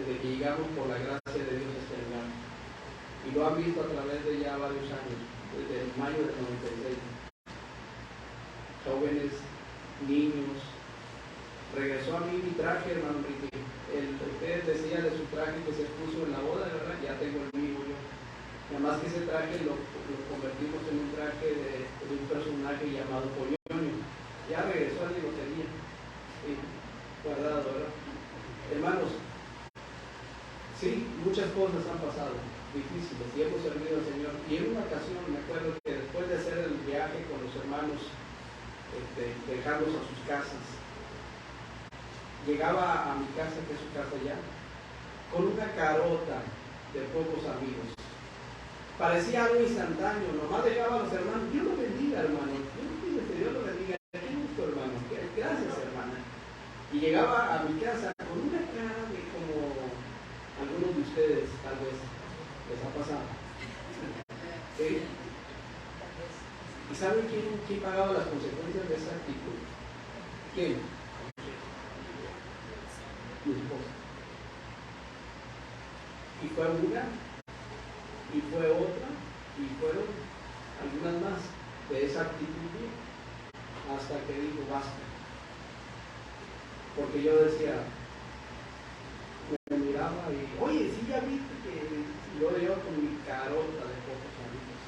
desde que llegamos por la gracia de Dios a este lugar. Y lo han visto a través de ya varios años, desde el mayo del 96. Jóvenes, niños. Regresó a mí mi traje, hermano Enrique. Usted decía de su traje que se puso en la boda, ¿verdad? Ya tengo el mío yo. Nada más que ese traje lo convertimos en un traje de un personaje llamado Poñoño. Ya regresó a la tenía guardado, ¿verdad? Hermanos, sí, muchas cosas han pasado difíciles y hemos servido al Señor. Y en una ocasión me acuerdo que después de hacer el viaje con los hermanos, dejarlos a sus casas, llegaba a mi casa, que es su casa ya, con una carota de pocos amigos. Parecía algo instantáneo, nomás dejaba a los hermanos. Dios lo bendiga, hermano. Dios lo bendiga. Qué gusto, hermano. Gracias, hermana. Y llegaba a mi casa con una cara de como algunos de ustedes tal vez les ha pasado. ¿Sí? ¿Y saben quién pagaba las consecuencias de esa actitud? ¿Quién? Mi esposa. Y fue una, y fue otra, y fueron algunas más de esa actitud mía, hasta que dijo basta. Porque yo decía, me miraba y, oye, sí, ya viste que yo con mi carota de pocos amigos.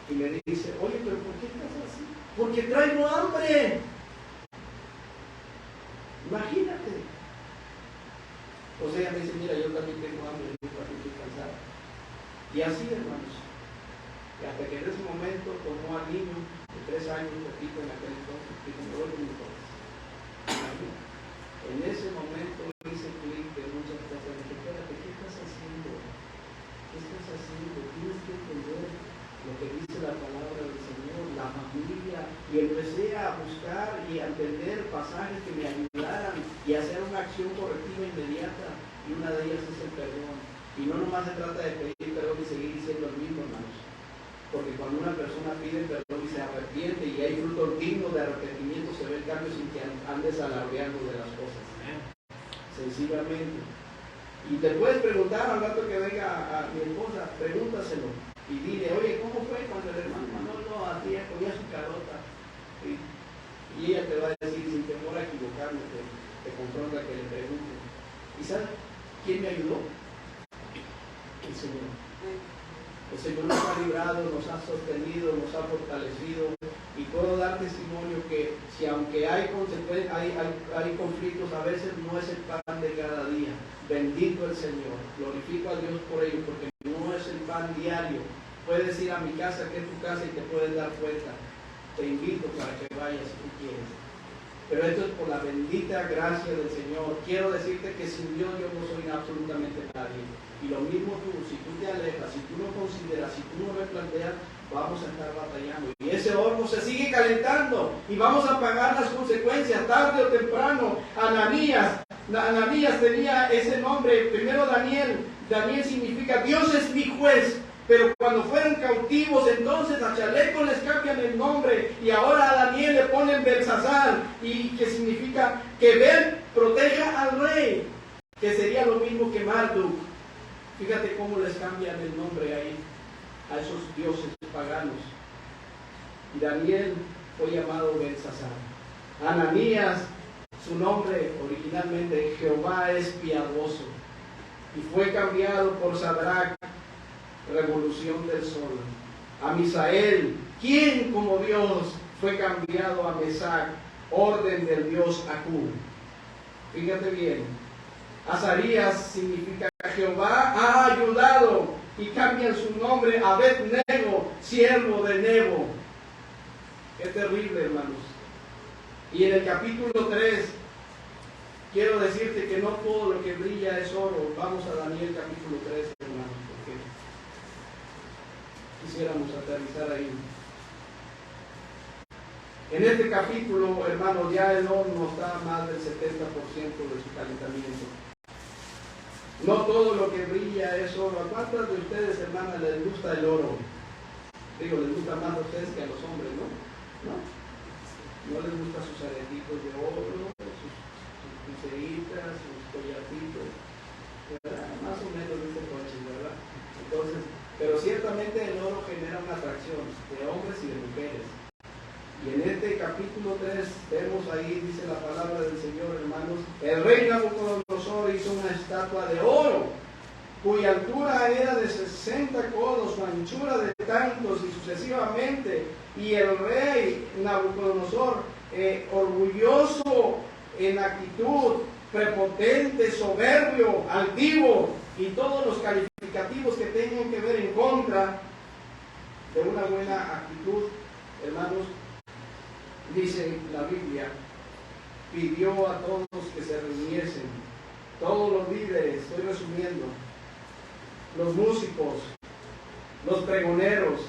Y me dice, oye, pero ¿por qué estás así? Porque traigo hambre. Imagínate. O sea, me dice, mira, yo también tengo hambre, yo también estoy cansada. Y así, hermanos. Y hasta que en ese momento tomó al niño de 3 años, repito, en aquel entonces, que me voy con mis cosas. En ese momento hice clic de muchas cosas. Dije, espérate, ¿qué estás haciendo? ¿Qué estás haciendo? Tienes que entender lo que dice la palabra del Señor, la familia. Y empecé a buscar y a entender pasajes que me ayudaran y a hacer una acción correctiva inmediata. Y una de ellas es el perdón. Y no nomás se trata de pedir perdón y seguir diciendo lo mismo, hermanos. Porque cuando una persona pide perdón y se arrepiente y hay fruto digno de arrepentimiento, se ve el cambio sin que andes alardeando de las cosas. Sencillamente. Y te puedes preguntar al rato que venga a mi esposa, pregúntaselo. Y dile, oye, ¿cómo fue cuando el hermano Manolo hacía, comía su carota? ¿Sí? Y ella te va a decir, sin temor a equivocarme, te confronta que le pregunte. ¿Y sabes quién me ayudó? El Señor. El Señor nos ha librado, nos ha sostenido, nos ha fortalecido. Y puedo dar testimonio que si aunque hay conflictos, a veces no es el pan de cada día. Bendito el Señor. Glorifico a Dios por ello, porque no es el pan diario. Puedes ir a mi casa, que es tu casa, y te puedes dar cuenta. Te invito para que vayas si tú quieres. Pero esto es por la bendita gracia del Señor. Quiero decirte que sin Dios yo no soy absolutamente nadie. Y lo mismo tú, si tú te alejas, si tú no consideras, si tú no replanteas, vamos a estar batallando. Y ese horno se sigue calentando y vamos a pagar las consecuencias tarde o temprano. Ananías tenía ese nombre. Primero Daniel significa Dios es mi juez. Pero cuando fueron cautivos, entonces a Chaleco les cambian el nombre y ahora a Daniel le ponen Belsasar, y que significa que Bel proteja al rey, que sería lo mismo que Marduk. Fíjate cómo les cambian el nombre ahí a esos dioses paganos. Y Daniel fue llamado Belsasar. Ananías, su nombre originalmente Jehová es piadoso, y fue cambiado por Sadrach, revolución del sol. A Misael, ¿quién como Dios? Fue cambiado a Mesac, orden del dios Acú. Fíjate bien. Azarías significa Jehová ha ayudado, y cambian su nombre a Abed-Nego, siervo de Nebo. Qué terrible, hermanos. Y en el capítulo 3 quiero decirte que no todo lo que brilla es oro. Vamos a Daniel capítulo 3, hermanos, porque quisiéramos aterrizar ahí. En este capítulo, hermanos, ya el horno está a más del 70% de su calentamiento. No todo lo que brilla es oro. ¿A cuántas de ustedes, hermanas, les gusta el oro? Digo, les gusta más a ustedes que a los hombres, ¿no? No les gusta sus aretitos de oro, sus pulseritas, sus collarcitos, ¿verdad? Más o menos de ese coche, ¿verdad? Entonces, pero ciertamente el oro genera una atracción de hombres y de mujeres. Y en este capítulo 3 vemos ahí, dice la palabra del Señor, hermanos, el rey Nabucodonosor hizo una estatua de oro, cuya altura era de 60 codos, su anchura de tantos, y sucesivamente. Y el rey Nabucodonosor, orgulloso en actitud, prepotente, soberbio, altivo, y todos los calificativos que tengan que ver en contra de una buena actitud, hermanos, dice la Biblia, pidió a todos que se reuniesen, todos los líderes, estoy resumiendo, los músicos, los pregoneros,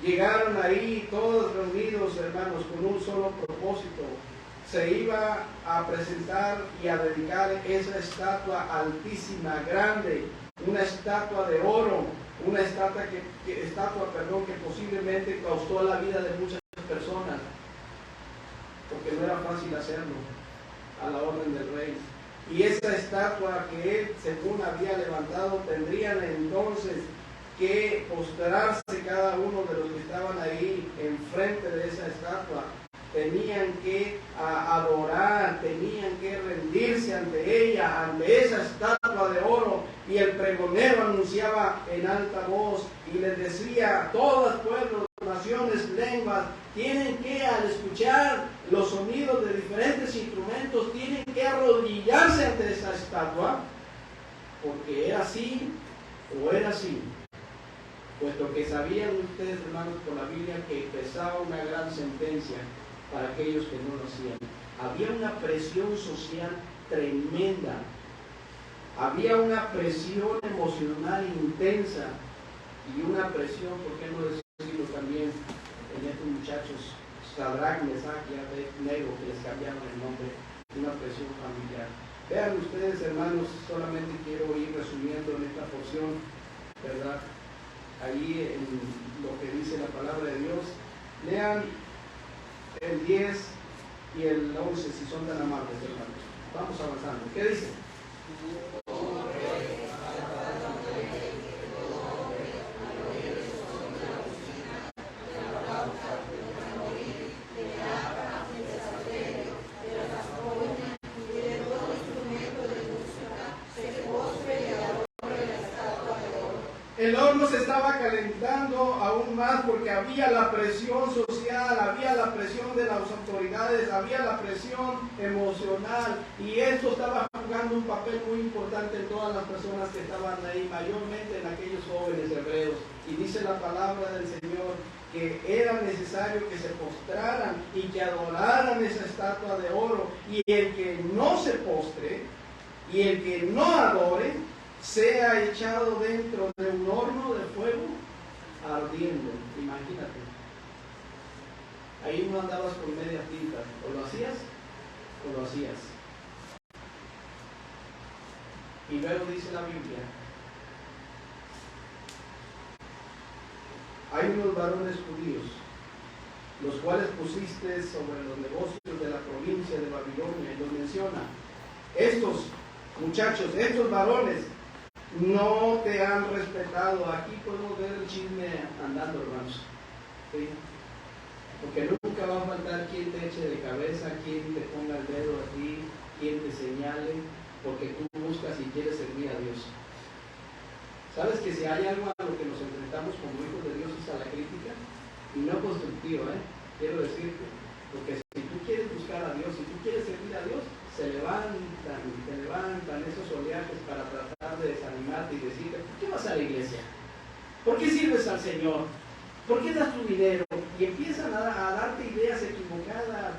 llegaron ahí todos reunidos, hermanos, con un solo propósito. Se iba a presentar y a dedicar esa estatua altísima, grande, una estatua de oro, una estatua que posiblemente costó la vida de muchas personas, porque no era fácil hacerlo a la orden del rey. Y esa estatua que él, según había levantado, tendrían entonces que postrarse cada uno de los que estaban ahí enfrente de esa estatua. Tenían que adorar, tenían que rendirse ante ella, ante esa estatua de oro. Y el pregonero anunciaba en alta voz y les decía: todos pueblos, naciones, lenguas, tienen que, al escuchar los sonidos de diferentes instrumentos, tienen que arrodillarse ante esa estatua, porque era así o era así. Puesto que sabían ustedes, hermanos, por la Biblia, que pesaba una gran sentencia para aquellos que no lo hacían. Había una presión social tremenda, había una presión emocional intensa y una presión, ¿por qué no decirlo también en estos muchachos, Sadrach, Mesach y Abed-Nego, que les cambiaron el nombre, una presión familiar? Vean ustedes, hermanos, solamente quiero ir resumiendo en esta porción, ¿verdad? Allí en lo que dice la palabra de Dios. Lean el 10 y el 11 si son tan amables, hermanos. Vamos avanzando. ¿Qué dice? El horno se estaba calentando aún más porque había la presión social, había la presión de las autoridades, había la presión emocional, y esto estaba jugando un papel muy importante en todas las personas que estaban ahí, mayormente en aquellos jóvenes hebreos. Y dice la palabra del Señor que era necesario que se postraran y que adoraran esa estatua de oro, y el que no se postre y el que no adore sea echado dentro de un horno de fuego ardiendo. Imagínate, ahí no andabas con media tinta, o lo hacías o lo hacías. Y luego dice la Biblia, hay unos varones judíos, los cuales pusiste sobre los negocios de la provincia de Babilonia, y los menciona. Estos muchachos, estos varones, no te han respetado. Aquí podemos ver el chisme andando, hermanos, ¿sí? Porque nunca va a faltar quien te eche de cabeza, quien te ponga el dedo a ti, quien te señale, porque tú buscas y quieres servir a Dios. ¿Sabes que si hay algo a lo que nos enfrentamos como hijos de Dios es a la crítica? Y no constructiva, quiero decirte, porque si tú quieres buscar a Dios, si tú quieres servir a Dios, se levantan esos oleajes para tratar de desanimarte y decirte, ¿por qué vas a la iglesia? ¿Por qué sirves al Señor? ¿Por qué das tu dinero? Y empiezan a darte ideas equivocadas.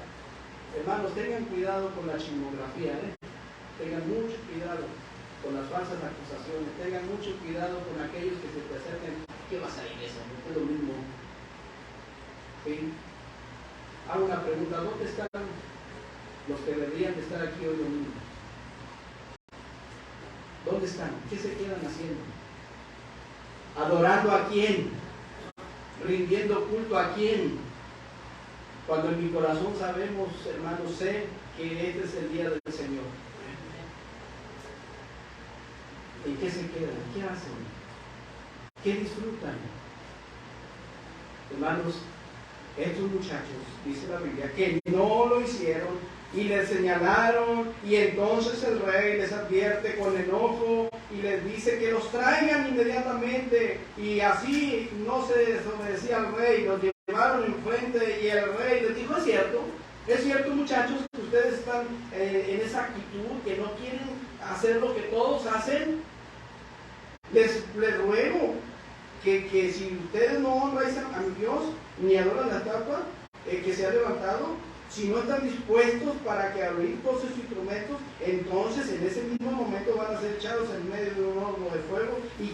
Hermanos, tengan cuidado con la chismografía, tengan mucho cuidado con las falsas acusaciones, tengan mucho cuidado con aquellos que se te acercan. ¿Por qué vas a la iglesia? No es lo mismo. ¿Sí? Hago una pregunta, ¿dónde están los que deberían de estar aquí hoy domingo? ¿Dónde están? ¿Qué se quedan haciendo? ¿Adorando a quién? ¿Rindiendo culto a quién? Cuando en mi corazón sabemos, hermanos, sé que este es el día del Señor. ¿En qué se quedan? ¿Qué hacen? ¿Qué disfrutan? Hermanos, estos muchachos, dice la Biblia, que no lo hicieron y les señalaron, y entonces el rey les advierte con enojo y les dice que los traigan inmediatamente, y así no se desobedecía al rey, los llevaron enfrente y el rey les dijo, es cierto muchachos, que ustedes están en esa actitud, que no quieren hacer lo que todos hacen. Les ruego que si ustedes no honran a mi Dios, ni adoran la estatua que se ha levantado, si no están dispuestos para que abrir todos sus instrumentos, entonces en ese mismo momento van a ser echados en medio de un horno de fuego. ¿Y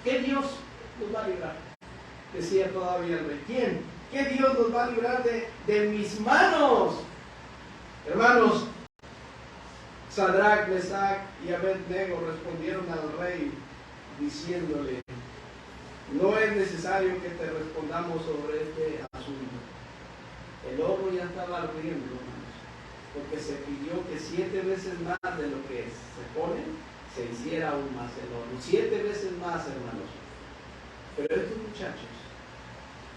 qué Dios los va a librar? Decía todavía el rey, ¿quién? ¿Qué Dios los va a librar de mis manos? Hermanos, Sadrach, Mesach y Abednego respondieron al rey diciéndole, no es necesario que te respondamos sobre este asunto. El horno ya estaba ardiendo, hermanos, porque se pidió que 7 veces más de lo que se pone, se hiciera aún más el horno. 7 veces más, hermanos. Pero estos muchachos,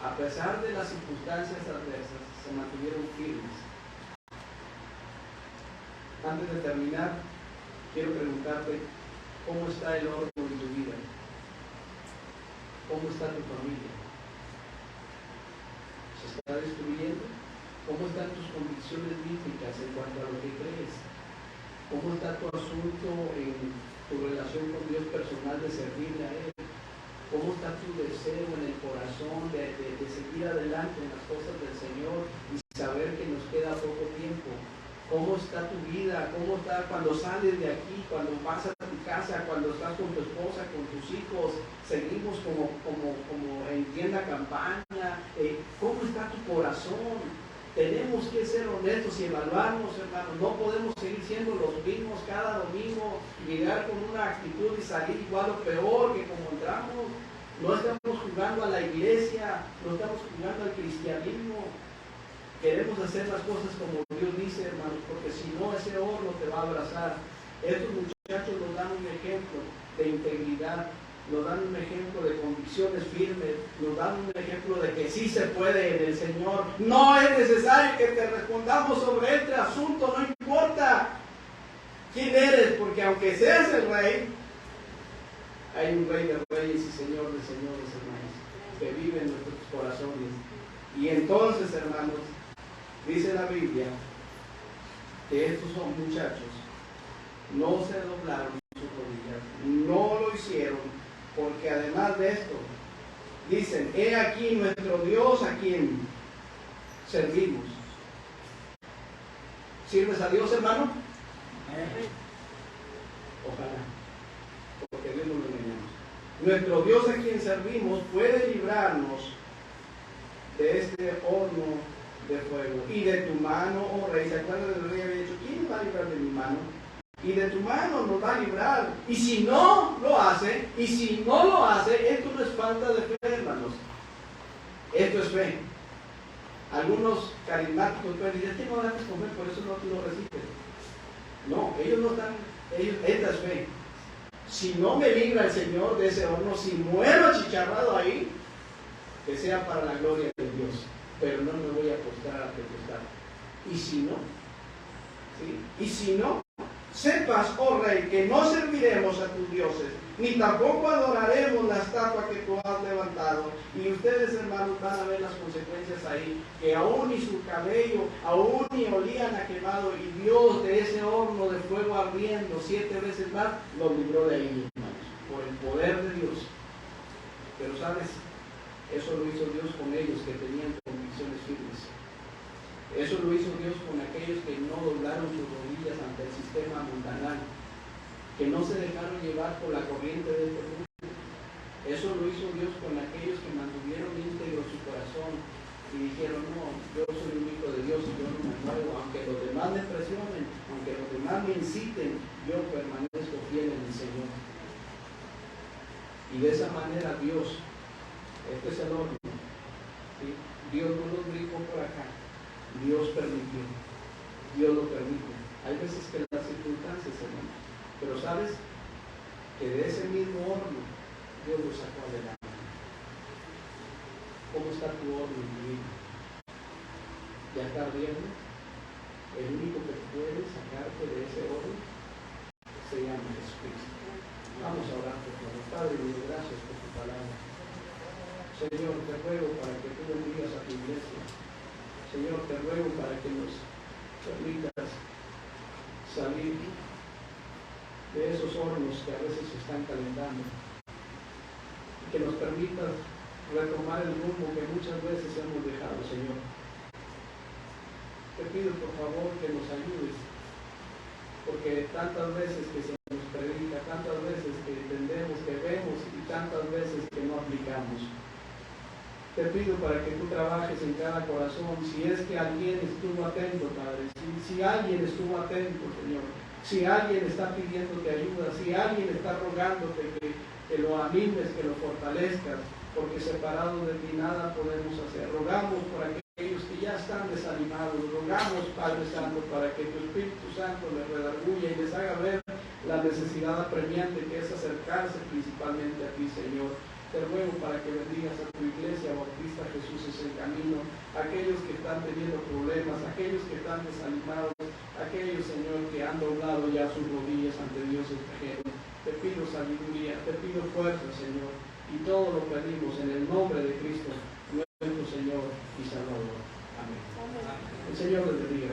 a pesar de las circunstancias adversas, se mantuvieron firmes. Antes de terminar, quiero preguntarte, ¿cómo está el horno en tu vida? ¿Cómo está tu familia? ¿Se está destruyendo? ¿Cómo están tus convicciones bíblicas en cuanto a lo que crees? ¿Cómo está tu asunto en tu relación con Dios personal de servirle a Él? ¿Cómo está tu deseo en el corazón de seguir adelante en las cosas del Señor y saber que nos queda poco tiempo? ¿Cómo está tu vida? ¿Cómo está cuando sales de aquí, cuando vas a tu casa, cuando estás con tu esposa, con tus hijos? Seguimos como en tienda campaña. ¿Cómo está tu corazón? Tenemos que ser honestos y evaluarnos, hermanos. No podemos seguir siendo los mismos cada domingo, llegar con una actitud y salir igual o peor que como entramos. No estamos jugando a la iglesia, no estamos jugando al cristianismo. Queremos hacer las cosas como Dios dice, hermanos, porque si no, ese horno te va a abrazar. Estos muchachos nos dan un ejemplo de integridad, nos dan un ejemplo de convicciones firmes, nos dan un ejemplo de que sí se puede en el Señor. No es necesario que te respondamos sobre este asunto, no importa quién eres, porque aunque seas el rey, Hay un Rey de Reyes y Señor de Señores, hermanos, que vive en nuestros corazones. Y entonces, hermanos, dice la Biblia que estos son muchachos, no se doblaron sus rodillas, no lo hicieron, porque además de esto, dicen, he aquí nuestro Dios a quien servimos. ¿Sirves a Dios, hermano? Ojalá, porque Dios no lo engañamos. Nuestro Dios a quien servimos puede librarnos de este horno de fuego. Y de tu mano, oh rey, ¿se acuerdan del rey? Había dicho, ¿quién va a librar de mi mano? Y de tu mano nos va a librar. Y si no lo hace, esto no es falta de fe, hermanos. Esto es fe. Algunos carismáticos pueden decir, es que no antes con fe, por eso no lo recibes. No, ellos no están, esta es fe. Si no me libra el Señor de ese horno, si muero achicharrado ahí, que sea para la gloria de Dios, pero no me voy a postrar a protestar. Y si no, ¿sí? Y si no, sepas, oh rey, que no serviremos a tus dioses, ni tampoco adoraremos la estatua que tú has levantado. Y ustedes, hermanos, van a ver las consecuencias ahí, que aún y su cabello, aún y olían a quemado, y Dios de ese horno de fuego ardiendo 7 veces más, los libró de ahí, hermanos, por el poder de Dios. Pero sabes, eso lo hizo Dios con ellos que tenían convicciones firmes. Eso lo hizo Dios con aquellos que no doblaron sus rodillas ante el sistema mundanal, que no se dejaron llevar por la corriente de este mundo. Eso lo hizo Dios con aquellos que mantuvieron íntegro su corazón y dijeron, no, yo soy un hijo de Dios y yo no me muevo, aunque los demás me presionen, aunque los demás me inciten, yo permanezco fiel en el Señor. Y de esa manera Dios, este es el horno, ¿sí? Dios no los brincó por acá, Dios permitió, Dios lo permite. Hay veces que las circunstancias, hermano, pero sabes que de ese mismo horno Dios lo sacó adelante. ¿Cómo está tu horno en tu vida? ¿Ya está ardiendo? El único que puede sacarte de ese horno se llama Jesucristo. Vamos a orar por favor. Padre, Dios, gracias por tu palabra. Señor, te ruego para que tú bendigas a tu iglesia. Señor, te ruego para que nos permitas salir de esos hornos que a veces se están calentando y que nos permitas retomar el rumbo que muchas veces hemos dejado, Señor. Te pido por favor que nos ayudes, porque tantas veces que se nos predica, tantas veces que entendemos, que vemos y tantas veces que no aplicamos. Te pido para que tú trabajes en cada corazón, si es que alguien estuvo atento, Padre, si alguien estuvo atento, Señor, si alguien está pidiéndote ayuda, si alguien está rogándote que lo animes, que lo fortalezcas, porque separados de ti nada podemos hacer. Rogamos por aquellos que ya están desanimados, rogamos, Padre Santo, para que tu Espíritu Santo les redarguya y les haga ver la necesidad apremiante que es acercarse principalmente a ti, Señor. Te ruego para que bendigas a tu iglesia Bautista Jesús es el camino, aquellos que están teniendo problemas, aquellos que están desanimados, aquellos, Señor, que han doblado ya sus rodillas ante Dios extranjero. Te pido sabiduría, te pido fuerza, Señor, y todo lo pedimos en el nombre de Cristo, nuestro Señor y Salvador. Amén. El Señor les bendiga.